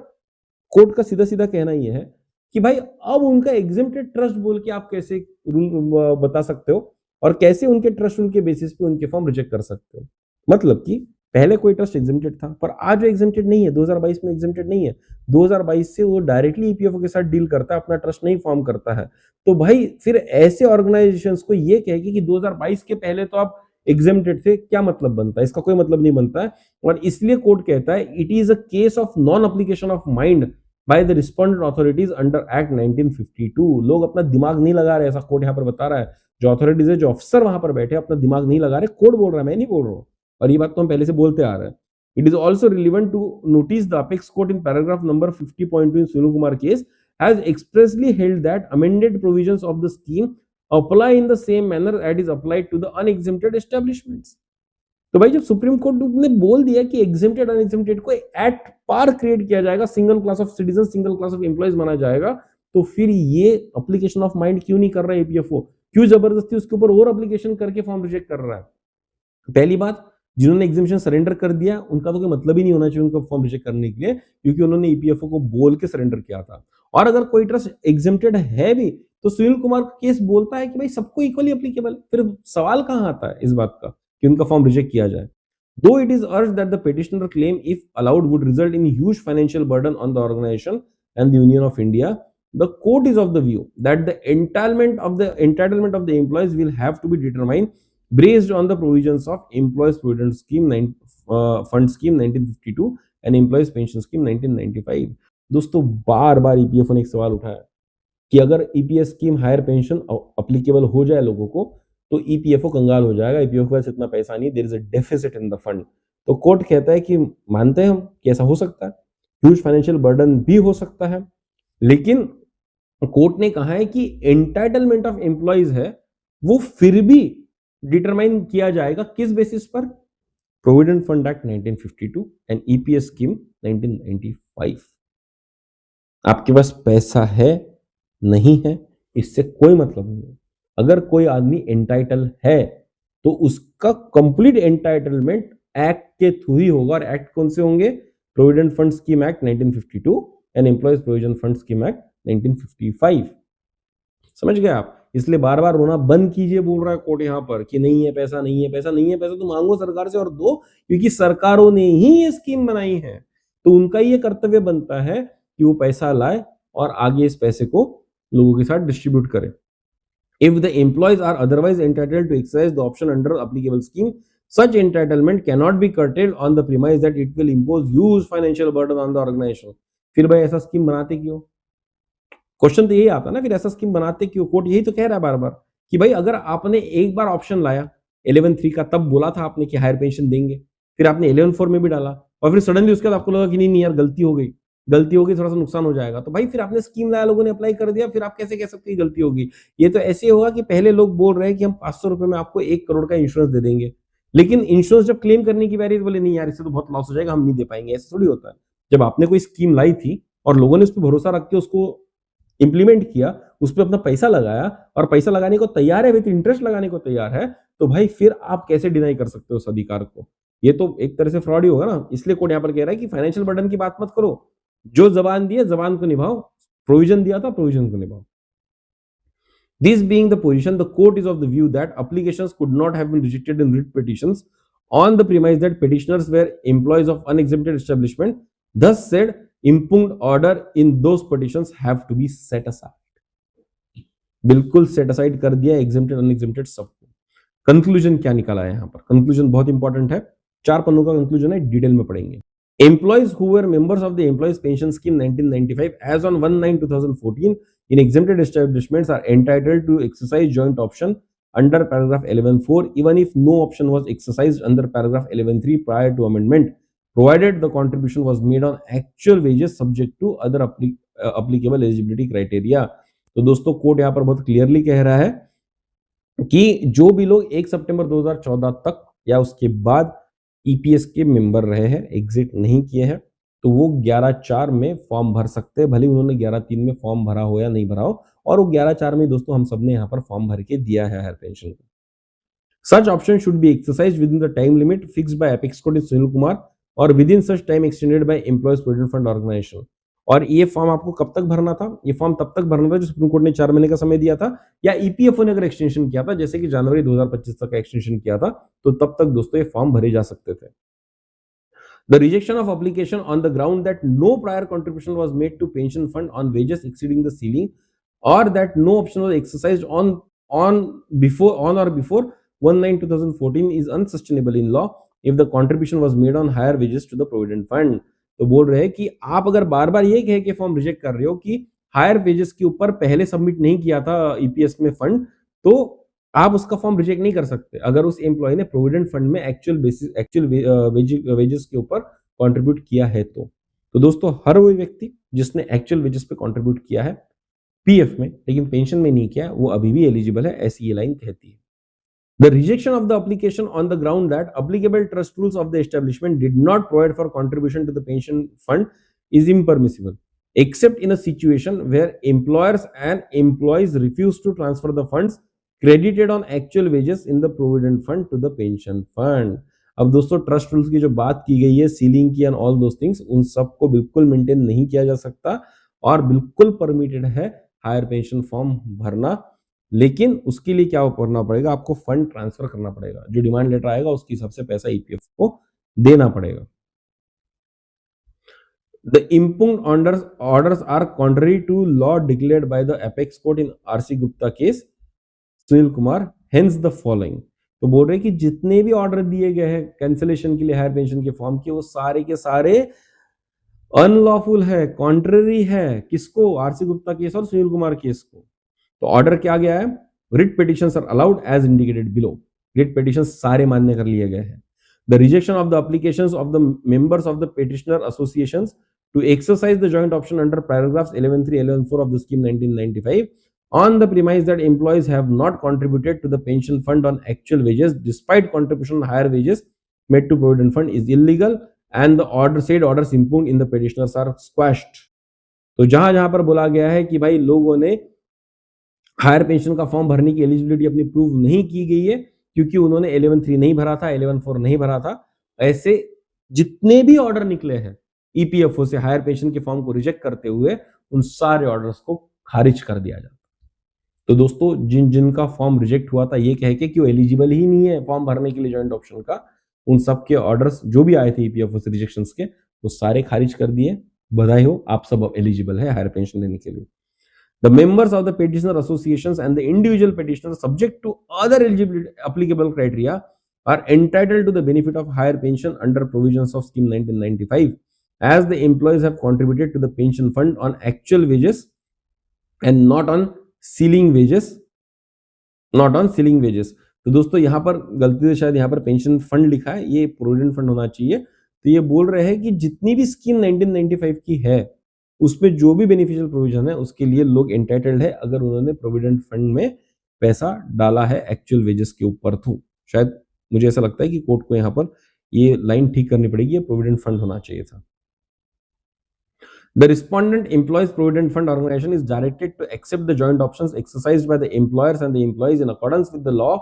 Speaker 1: कोर्ट का सीधा सीधा कहना यह है कि भाई अब उनका एग्जेम्प्टेड ट्रस्ट बोल के आप कैसे रूल बता सकते हो और कैसे उनके ट्रस्ट रूल के बेसिस पे उनके फॉर्म रिजेक्ट कर सकते हो? मतलब कि पहले कोई ट्रस्ट एग्जेम्प्टेड था, पर आज वो एग्जेम्प्टेड नहीं है, 2022 में एग्जेम्प्टेड नहीं है। 2022 से वो डायरेक्टली ईपीएफओ के साथ डील करता है, अपना ट्रस्ट नहीं फॉर्म करता है। तो भाई फिर ऐसे ऑर्गेनाइजेशंस को ये कहे कि 2022 के पहले तो आप एग्जेम्प्टेड थे, क्या मतलब बनता है? इसका कोई मतलब नहीं बनता है। और इसलिए कोर्ट कहता है it is a case of non application of mind by the respondent authorities under act 1952। लोग अपना दिमाग नहीं लगा रहे, ऐसा कोर्ट यहाँ पर बता रहा है। जो अथॉरिटीज है, जो अफसर वहां पर बैठे अपना दिमाग नहीं लगा रहे, कोर्ट बोल रहा है, मैं नहीं बोल रहा हूँ। और ये बात तो हम पहले से बोलते आ रहे हैं। It is also relevant to notice the apex court in paragraph number 50.2 in Sunil Kumar case has expressly held that amended provisions of the scheme apply in the same manner as is applied to the unexempted establishments। तो भाई जब सुप्रीम कोर्ट ने बोल दिया कि एग्जेम्प्टेड अनएग्जेम्प्टेड को एट पार क्रिएट किया जाएगा, single class of citizen, single class of employees माना जाएगा, तो फिर ये एप्लीकेशन ऑफ माइंड क्यों नहीं कर रहा है ईपीएफओ? क्यों जबरदस्ती उसके ऊपर और एप्लीकेशन करके फॉर्म रिजेक्ट कर रहा है? पहली बात, जिन्होंने एग्जामिशन सरेंडर कर दिया उनका तो कोई मतलब ही नहीं होना चाहिए उनका फॉर्म रिजेक्ट करने के लिए, क्योंकि उन्होंने ईपीएफओ को बोल के सरेंडर किया था। और अगर कोई ट्रस्ट एग्जेम्प्टेड है भी तो सुनील कुमार का केस बोलता है कि भाई सबको इक्वली एप्लीकेबल है। फिर सवाल कहां आता है इस बात का कि उनका फॉर्म रिजेक्ट किया जाए? Though it is urged that the petitioner claim, if allowed, would result in huge financial burden on the organization and the Union of India, the court is of the view that the entitlement of the employees will have to be determined based on the provisions of Employees Provident Scheme Fund Scheme 1952 and Employees Pension Scheme 1995। दोस्तों बार बार ईपीएफओ ने एक सवाल उठाया कि अगर EPS scheme higher pension applicable हो जाए लोगों को तो ईपीएफओ कंगाल हो जाएगा, ईपीएफओ के पास इतना पैसा नहीं, there is a deficit in the fund. तो कोर्ट कहता है कि मानते हैं हम कि ऐसा हो सकता है, ह्यूज फाइनेंशियल बर्डन भी हो सकता है, लेकिन कोर्ट ने कहा है कि एंटाइटलमेंट ऑफ एम्प्लॉइज है वो फिर भी डिटरमाइन किया जाएगा किस बेसिस पर? Provident fund act 1952 and EPS scheme 1995। आपके पास पैसा है नहीं है इससे कोई मतलब नहीं है। अगर कोई आदमी एंटाइटल है तो उसका कंप्लीट एंटाइटलमेंट एक्ट के थ्रू ही होगा। और एक्ट कौन से होंगे? Provident fund scheme act 1952 and employees provision fund scheme act 1955। समझ गए आप? इसलिए बार बार रोना बंद कीजिए, बोल रहा है कोर्ट यहां पर कि नहीं है पैसा, नहीं है पैसा, नहीं है पैसा तो मांगो सरकार से और दो, क्योंकि सरकारों ने ही ये स्कीम बनाई है। तो उनका ये कर्तव्य बनता है कि वो पैसा लाए और आगे इस पैसे को लोगों के साथ डिस्ट्रीब्यूट करें। If the employees are otherwise entitled to exercise the option under applicable scheme, such entitlement cannot be curtailed on the premise that it will impose huge financial burden on the organization। फिर भाई ऐसा स्कीम बनाते क्यों? क्वेश्चन तो यही आता ना, फिर ऐसा स्कीम बनाते क्यों? कोर्ट यही तो कह रहा है बार बार कि भाई अगर आपने एक बार ऑप्शन लाया 11(3) का, तब बोला था आपने कि हायर पेंशन देंगे, फिर आपने 11(4) में भी डाला और फिर सडनली उसके बाद आपको लगा कि नहीं यार गलती हो गई, थोड़ा सा नुकसान हो जाएगा, तो भाई फिर आपने स्कीम लाया, लोगों ने अप्लाई कर दिया, फिर आप कैसे कह सकते हैं गलती होगी? ये तो ऐसे होगा कि पहले लोग बोल रहे हैं कि हम 500 रुपए में आपको 1 करोड़ का इंश्योरेंस दे देंगे, लेकिन इंश्योरेंस जब क्लेम करने की बारी बोले नहीं यार इससे तो बहुत लॉस हो जाएगा, हम नहीं दे पाएंगे। ऐसा थोड़ी होता है। जब आपने कोई स्कीम लाई थी और लोगों ने उस पर भरोसा रख के उसको इंप्लीमेंट किया, उस पर अपना पैसा लगाया और पैसा लगाने को तैयार है, विद इंटरेस्ट लगाने को तैयार है, तो भाई फिर आप कैसे डिनाई कर सकते हो उस अधिकार को? ये तो एक तरह से फ्रॉड ही होगा ना। इसलिए कोर्ट यहाँ पर कह रहा है कि फाइनेंशियल बर्डन की बात मत करो, जो जबान दी है जबान को निभाओ, प्रोविजन दिया था प्रोविजन को निभाओ। This being the position, the court is of the view that applications could not have been rejected in writ petitions on the premise that petitioners were employees of unexempted establishment. Thus said, impugned order in those petitions have to be set aside। बिल्कुल सेट असाइड कर दिया एग्जेम्प्टेड अनएग्जेम्प्टेड सबको। कंक्लूजन क्या निकाला है यहाँ पर? कंक्लूजन बहुत इंपॉर्टेंट है, 4 पन्नों का कंक्लूजन है, डिटेल में पढ़ेंगे। Employees who were members of the Employees Pension Scheme 1995 as on 1/9/2014 in exempted establishments are entitled to exercise joint option under paragraph 11(4) even if no option was exercised under paragraph 11(3) prior to amendment, provided the contribution was made on actual wages subject to other applicable eligibility criteria। तो दोस्तों कोर्ट यहाँ पर बहुत क्लियरली कह रहा है कि जो भी लोग 1 सितंबर 2014 तक या उसके बाद ईपीएस के मेंबर रहे हैं, एग्जिट नहीं किए हैं, तो वो 11(4) में फॉर्म भर सकते हैं, भले उन्होंने 11(3) में फॉर्म भरा हो या नहीं भरा हो। और वो 11(4) में दोस्तों हम सबने यहाँ पर फॉर्म भर के दिया है हायर पेंशन को। Such option should be exercised within the time limit fixed by apex court Sunil Kumar और within such time extended by employees provident fund organisation. और ये फॉर्म आपको कब तक भरना था? ये फॉर्म तब तक भरना था जो सुप्रीम कोर्ट ने 4 महीने का समय दिया था, या ईपीएफओ ने अगर एक्सटेंशन किया था, जैसे कि जनवरी 2025 तक का एक्सटेंशन किया था, तो तब तक दोस्तों ये फॉर्म भरे जा सकते थे। The rejection of application on the ground that no prior contribution was made to pension fund on wages exceeding the ceiling, or that no option was exercised on or before 1/9/2014 is unsustainable in law if the contribution was made on higher wages to the provident fund. तो बोल रहे हैं कि आप अगर बार बार ये कह के फॉर्म रिजेक्ट कर रहे हो कि हायर वेजेस के ऊपर पहले सबमिट नहीं किया था ईपीएस में फंड, तो आप उसका फॉर्म रिजेक्ट नहीं कर सकते अगर उस एम्प्लॉय ने प्रोविडेंट फंड में एक्चुअल वेजेस के ऊपर कंट्रीब्यूट किया है तो दोस्तों हर वो व्यक्ति जिसने एक्चुअल वेजेस पे कंट्रीब्यूट किया है पीएफ में लेकिन पेंशन में नहीं किया वो अभी भी एलिजिबल है, ऐसी ये लाइन कहती है। The rejection of the application on the ground that applicable trust rules of the establishment did not provide for contribution to the pension fund is impermissible, except in a situation where employers and employees refuse to transfer the funds credited on actual wages in the provident fund to the pension fund. अब दोस्तों ट्रस्ट रूल्स की जो बात की गई है, सीलिंग की एंड ऑल दोस थिंग्स, उन सबको बिल्कुल मेंटेन नहीं किया जा सकता और बिल्कुल परमिटेड है हायर पेंशन फॉर्म भरना, लेकिन उसके लिए क्या करना पड़ेगा, आपको फंड ट्रांसफर करना पड़ेगा, जो डिमांड लेटर आएगा उसके हिसाब से पैसा ईपीएफ को देना पड़ेगा। The impugned orders are contrary to law declared by the apex court in RC Gupta case, Sunil Kumar, hence the following। तो बोल रहे कि जितने भी ऑर्डर दिए गए हैं कैंसिलेशन के लिए हायर पेंशन के फॉर्म के, वो सारे के सारे अनलॉफुल है, कॉन्ट्ररी है, किसको? आरसी गुप्ता केस और सुनील कुमार केस को। तो ऑर्डर क्या गया है? Writ petitions are allowed as indicated below. Writ petitions सारे मान्य कर लिए गए हैं। The rejection of the applications of the members of the petitioner associations to exercise the joint option under paragraphs 11(3), 11(4) of the scheme 1995 on the premise that employees have not contributed to the pension fund on actual wages despite contribution on higher wages made to provident fund is illegal and the orders impugned in the petitioners are squashed। तो जहां जहां पर बोला गया है कि भाई लोगों ने हायर पेंशन का फॉर्म भरने की एलिजिबिलिटी अपनी प्रूव नहीं की गई है क्योंकि उन्होंने 11(3) नहीं भरा था, 11(4) नहीं भरा था, ऐसे जितने भी ऑर्डर निकले हैं ईपीएफओ से हायर पेंशन के फॉर्म को रिजेक्ट करते हुए, उन सारे ऑर्डर्स को खारिज कर दिया जाता। तो दोस्तों जिनका फॉर्म रिजेक्ट हुआ था ये कह के कि वो एलिजिबल ही नहीं है फॉर्म भरने के लिए जॉइंट ऑप्शन का, उन सब के ऑर्डर्स जो भी आए थे ईपीएफओ से रिजेक्शंस के, वो सारे खारिज कर दिए। बधाई हो, आप सब एलिजिबल है हायर पेंशन लेने के लिए। The members of the petitioner associations and the individual petitioners subject to other eligibility applicable criteria are entitled to the benefit of higher pension under provisions of scheme 1995 as the employees have contributed to the pension fund on actual wages and not on ceiling wages, not on ceiling wages। तो दोस्तों यहाँ पर गलती से शायद यहाँ पर पेंशन फंड लिखा है, ये प्रोविडेंट फंड होना चाहिए। तो ये बोल रहे हैं कि जितनी भी स्कीम 1995 की है उसमें जो भी बेनिफिशियल प्रोविजन है उसके लिए लोग एंटाइटल्ड है अगर उन्होंने प्रोविडेंट फंड में पैसा डाला है एक्चुअल वेजेस के ऊपर। तो शायद मुझे ऐसा लगता है कि कोर्ट को यहाँ पर ये लाइन ठीक करनी पड़ेगी, प्रोविडेंट फंड होना चाहिए था। The respondent employees provident fund organization is directed to accept the joint options exercised by the employers and the employees in accordance with the law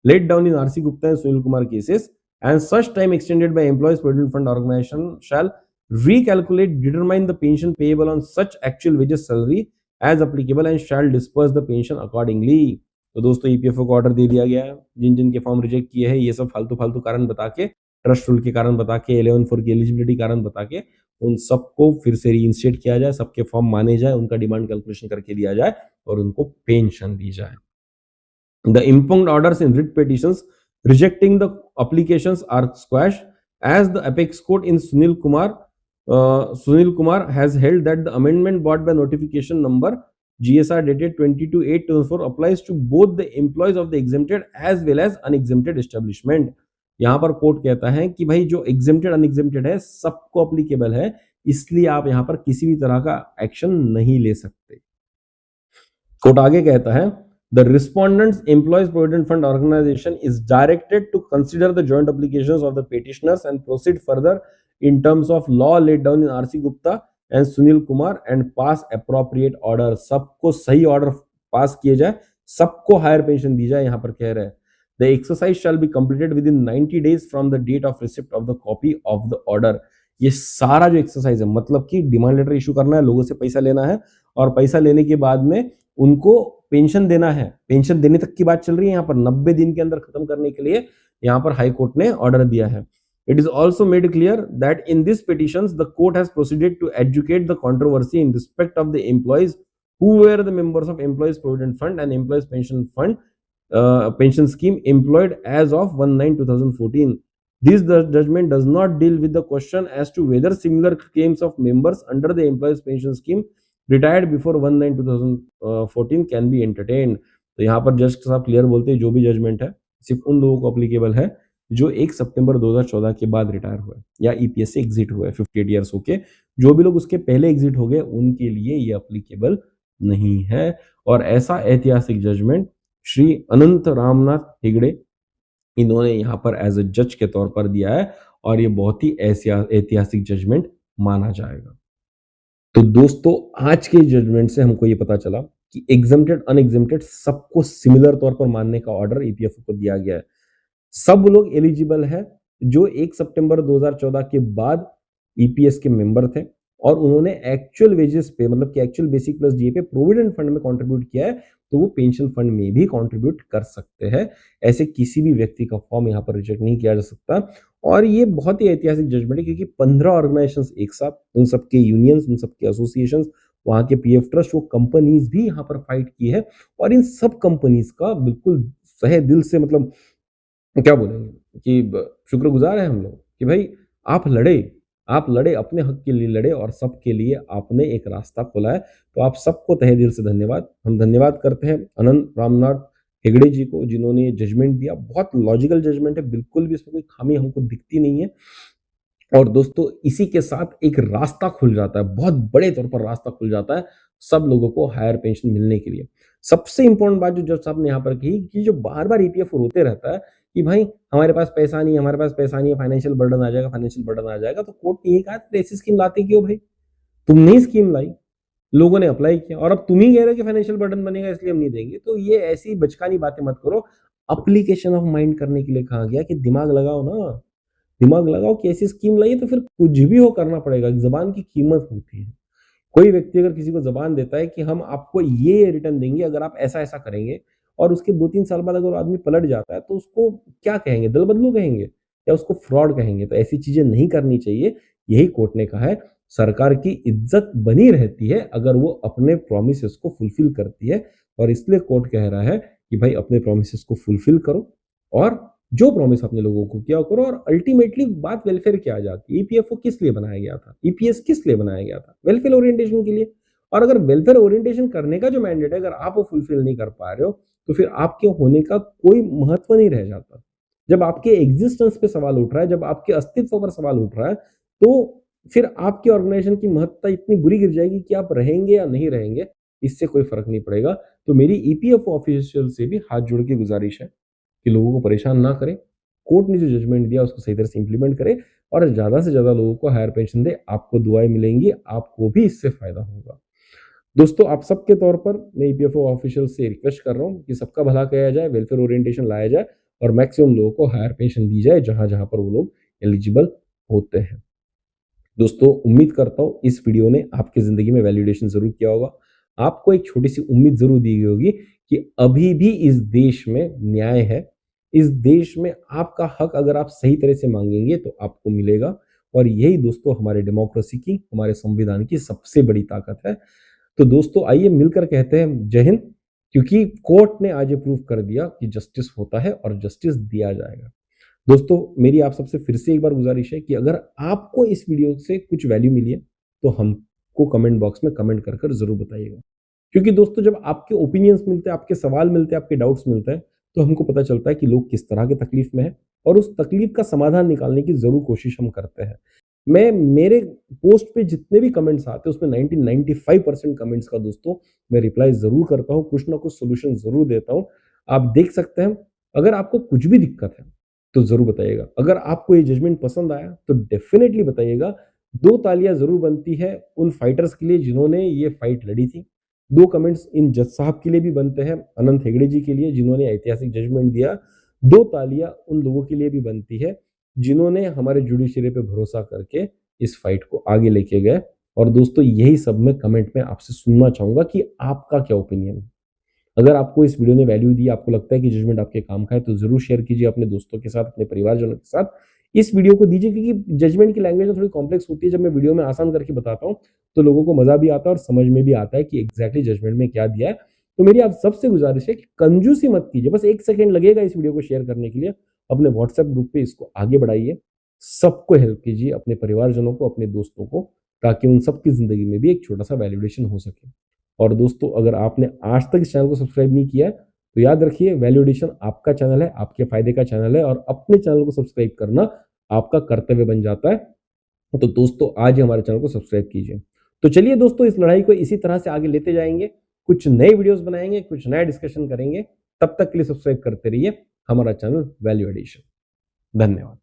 Speaker 1: laid down in RC Gupta and Sunil Kumar cases, and such time extended by employees provident fund organization shall recalculate, determine the pension payable on such actual wages salary as applicable and shall disperse the pension accordingly। तो दोस्तों ईपीएफओ को ऑर्डर दे दिया गया है, जिन के फॉर्म रिजेक्ट किए हैं ये सब फालतू कारण बता के, ट्रस्ट रूल के कारण बता के, 11(4) की एलिजिबिलिटी कारण बता के उन सबको फिर से रीइंस्टेट किया जाए, सबके फॉर्म माने जाए, उनका डिमांड कैलकुलेशन करके दिया जाए और उनको पेंशन दी जाए। The impugned orders in writ petitions rejecting the applications are squashed as the apex court in Sunil Kumar has held that the amendment brought by notification number GSR dated 22/8/2004 applies to both the employees of the exempted as well as unexempted establishment। यहाँ पर कोर्ट कहता है कि भाई जो एग्जेम्प्टेड अनएग्जेम्प्टेड है सबको अप्लीकेबल है, इसलिए आप यहाँ पर किसी भी तरह का एक्शन नहीं ले सकते। कोर्ट आगे कहता है The respondent's employees provident fund organization is directed to consider the joint applications of the petitioners and proceed further in terms of law laid down in RC Gupta and Sunil Kumar and pass appropriate order। सबको सही ऑर्डर पास किए जाए, सबको हायर पेंशन दी जाए। यहाँ पर कह रहे हैं The exercise shall be completed within 90 days from the date of receipt of the copy of the order। ये सारा जो एक्सरसाइज है, मतलब कि डिमांड लेटर इशू करना है, लोगों से पैसा लेना है और पैसा लेने के बाद में उनको पेंशन देना है। पेंशन देने तक की बात चल रही है यहाँ पर, 90 दिन के अंदर खत्म करने के लिए यहाँ पर हाई कोर्ट ने ऑर्डर दिया है। It is also made clear that in these petitions, the court has proceeded to educate the controversy in respect of the employees who were the members of Employees Provident Fund and Employees Pension Fund pension scheme employed as of 1/9/2014. This judgment does not deal with the question as to whether similar claims of members under the Employees Pension Scheme retired before 1/9/2014 can be entertained. तो यहाँ पर जज साहब क्लियर बोलते हैं जो भी जजमेंट है सिर्फ उन लोगों को अप्लीकेबल है जो 1 सितंबर 2014 के बाद रिटायर हुए या ईपीएस से एग्जिट हुए 58 इयर्स होके। जो भी लोग उसके पहले एग्जिट हो गए उनके लिए ये अप्लीकेबल नहीं है। और ऐसा ऐतिहासिक जजमेंट श्री अनंत रामनाथ हेगड़े इन्होंने यहाँ पर एज अ जज के तौर पर दिया है और ये बहुत ही ऐतिहासिक जजमेंट माना जाएगा। तो दोस्तों आज के जजमेंट से हमको ये पता चला कि एग्जम्प्टेड अनएग्जम्प्टेड सबको सिमिलर तौर पर मानने का ऑर्डर ईपीएफओ को दिया गया है। सब लोग एलिजिबल है जो 1 सितंबर 2014 के बाद ईपीएस के मेंबर थे और उन्होंने एक्चुअल वेजेस पे मतलब कि एक्चुअल बेसिक प्लस डीए पे प्रोविडेंट फंड में कंट्रीब्यूट किया है, तो वो पेंशन फंड में भी कंट्रीब्यूट कर सकते हैं। ऐसे किसी भी व्यक्ति का फॉर्म यहाँ पर रिजेक्ट नहीं किया जा सकता। और ये बहुत ही ऐतिहासिक जजमेंट है क्योंकि 15 ऑर्गेनाइजेशंस एक साथ, उन सबके यूनियंस, उन सबके एसोसिएशंस, वहां के पीएफ ट्रस्ट, वो कंपनीज भी यहाँ पर फाइट की है और इन सब कंपनीज का बिल्कुल सहे दिल से मतलब क्या बोलेंगे कि शुक्रगुजार है हम लोग कि भाई आप लड़े अपने हक के लिए लड़े और सबके लिए आपने एक रास्ता खोला है। तो आप सबको तहे दिल से धन्यवाद। हम धन्यवाद करते हैं अनंत रामनाथ हेगड़े जी को जिन्होंने ये जजमेंट दिया। बहुत लॉजिकल जजमेंट है, बिल्कुल भी इसमें कोई खामी हमको दिखती नहीं है। और दोस्तों इसी के साथ एक रास्ता खुल जाता है, बहुत बड़े तौर पर रास्ता खुल जाता है सब लोगों को हायर पेंशन मिलने के लिए। सबसे इंपॉर्टेंट बात जो जज साहब ने यहाँ पर कही कि जो बार-बार ईपीएफ रोते रहता है कि भाई हमारे पास पैसा नहीं है, हमारे पास पैसा नहीं है, फाइनेंशियल बर्डन आ जाएगा, फाइनेंशियल बर्डन आ जाएगा। तो कोर्ट ने ये कहा ऐसी स्कीम लाते क्यों भाई? तुमने ही स्कीम लाई, लोगों ने अप्लाई किया और अब तुम ही कह रहे हो कि फाइनेंशियल बर्डन बनेगा इसलिए हम नहीं देंगे। तो ये ऐसी बचकानी बातें मत करो। एप्लीकेशन ऑफ माइंड करने के लिए कहा गया कि दिमाग लगाओ ना, दिमाग लगाओ कि ऐसी स्कीम लाइए तो फिर कुछ भी हो करना पड़ेगा। ज़बान की कीमत होती है। कोई व्यक्ति अगर किसी को ज़बान देता है कि हम आपको ये रिटर्न देंगे अगर आप ऐसा-ऐसा करेंगे और उसके 2-3 साल बाद अगर आदमी पलट जाता है तो उसको क्या कहेंगे? दल बदलू कहेंगे या उसको फ्रॉड कहेंगे। तो ऐसी चीज़ें नहीं करनी चाहिए। यही कोर्ट ने कहा है। सरकार की इज्जत बनी रहती है अगर वो अपने प्रॉमिसेस को फुलफिल करती है और इसलिए कोर्ट कह रहा है कि भाई अपने प्रॉमिसेस को फुलफिल करो और जो प्रॉमिस अपने लोगों को किया करो। और अल्टीमेटली बात वेलफेयर की आ जाती है। ईपीएफओ किस लिए बनाया गया था? ईपीएस किस लिए बनाया गया था? वेलफेयर ओरिएंटेशन के लिए। और अगर वेलफेयर ओरिएंटेशन करने का जो मैंडेट है अगर आप वो फुलफिल नहीं कर पा रहे हो तो फिर आपके होने का कोई महत्व नहीं रह जाता। जब आपके एग्जिस्टेंस पे सवाल उठ रहा है, जब आपके अस्तित्व पर सवाल उठ रहा है, तो फिर आपकी ऑर्गेनाइजेशन की महत्ता इतनी बुरी गिर जाएगी कि आप रहेंगे या नहीं रहेंगे, इससे कोई फर्क नहीं पड़ेगा। तो मेरी ईपीएफओ ऑफिशियल से भी हाथ जोड़ के गुजारिश है कि लोगों को परेशान ना करें। कोर्ट ने जो जजमेंट दिया उसको सही तरह से इंप्लीमेंट करें और ज़्यादा से ज़्यादा लोगों को हायर पेंशन दे। आपको दुआएं मिलेंगी, आपको भी इससे फायदा होगा। दोस्तों आप सबके तौर पर मैं ईपीएफओ ऑफिशियल से रिक्वेस्ट कर रहा हूँ कि सबका भला किया जाए, वेलफेयर ओरिएंटेशन लाया जाए और मैक्सिमम लोगों को हायर पेंशन दी जाए जहां-जहां पर वो लोग एलिजिबल होते हैं। दोस्तों उम्मीद करता हूँ इस वीडियो ने आपकी ज़िंदगी में वैलिडेशन ज़रूर किया होगा। आपको एक छोटी-सी उम्मीद ज़रूर दी गई होगी कि अभी भी इस देश में न्याय है। इस देश में आपका हक अगर आप सही तरह से माँगेंगे तो आपको मिलेगा और यही दोस्तों हमारे डेमोक्रेसी की, हमारे संविधान की सबसे बड़ी ताकत है। तो दोस्तों आइए मिलकर कहते हैं जय हिंद, क्योंकि कोर्ट ने आज ये प्रूव कर दिया कि जस्टिस होता है और जस्टिस दिया जाएगा। दोस्तों मेरी आप सबसे फिर से एक बार गुजारिश है कि अगर आपको इस वीडियो से कुछ वैल्यू मिली है तो हमको कमेंट बॉक्स में कमेंट कर कर जरूर बताइएगा। क्योंकि दोस्तों जब आपके ओपिनियंस मिलते हैं, आपके सवाल मिलते हैं, आपके डाउट्स मिलते हैं तो हमको पता चलता है कि लोग किस तरह के तकलीफ में है और उस तकलीफ का समाधान निकालने की जरूर कोशिश हम करते हैं। मैं मेरे पोस्ट पे जितने भी कमेंट्स आते हैं उसमें 95% कमेंट्स का दोस्तों मैं रिप्लाई जरूर करता हूँ, कुछ ना कुछ सोल्यूशन जरूर देता हूँ। आप देख सकते हैं। अगर आपको कुछ भी दिक्कत है तो जरूर बताइएगा। अगर आपको ये जजमेंट पसंद आया तो डेफिनेटली बताइएगा। 2 तालियां जरूर बनती है उन फाइटर्स के लिए जिन्होंने ये फाइट लड़ी थी। 2 कमेंट्स इन जज साहब के लिए भी बनते हैं, अनंत हेगड़े जी के लिए जिन्होंने ऐतिहासिक जजमेंट दिया। 2 तालियां उन लोगों के लिए भी बनती है जिन्होंने हमारे जुडिशरी पे भरोसा करके इस फाइट को आगे लेके गए। और दोस्तों यही सब मैं कमेंट में आपसे सुनना चाहूंगा कि आपका क्या ओपिनियन है। अगर आपको इस वीडियो ने वैल्यू दी, आपको लगता है कि जजमेंट आपके काम का है, तो जरूर शेयर कीजिए अपने दोस्तों के साथ, अपने परिवारजनों के साथ इस वीडियो को दीजिए, क्योंकि जजमेंट की लैंग्वेज थोड़ी कॉम्प्लेक्स होती है। जब मैं वीडियो में आसान करके बताता हूँ तो लोगों को मजा भी आता है और समझ में भी आता है कि एग्जैक्टली जजमेंट में क्या दिया है। तो मेरी आप सबसे गुजारिश है कि कंजूसी मत कीजिए। बस 1 सेकंड लगेगा इस वीडियो को शेयर करने के लिए। अपने व्हाट्सएप ग्रुप पे इसको आगे बढ़ाइए, सबको हेल्प कीजिए, अपने परिवारजनों को, अपने दोस्तों को, ताकि उन सबकी जिंदगी में भी एक छोटा सा वैल्यूएशन हो सके। और दोस्तों अगर आपने आज तक इस चैनल को सब्सक्राइब नहीं किया है तो याद रखिए, वैल्यू एडिशन आपका चैनल है, आपके फायदे का चैनल है, और अपने चैनल को सब्सक्राइब करना आपका कर्तव्य बन जाता है। तो दोस्तों आज ही हमारे चैनल को सब्सक्राइब कीजिए। तो चलिए दोस्तों, इस लड़ाई को इसी तरह से आगे लेते जाएंगे, कुछ नए वीडियोस बनाएंगे, कुछ नया डिस्कशन करेंगे। तब तक के लिए सब्सक्राइब करते रहिए हमारा चैनल वैल्यू एडिशन। धन्यवाद।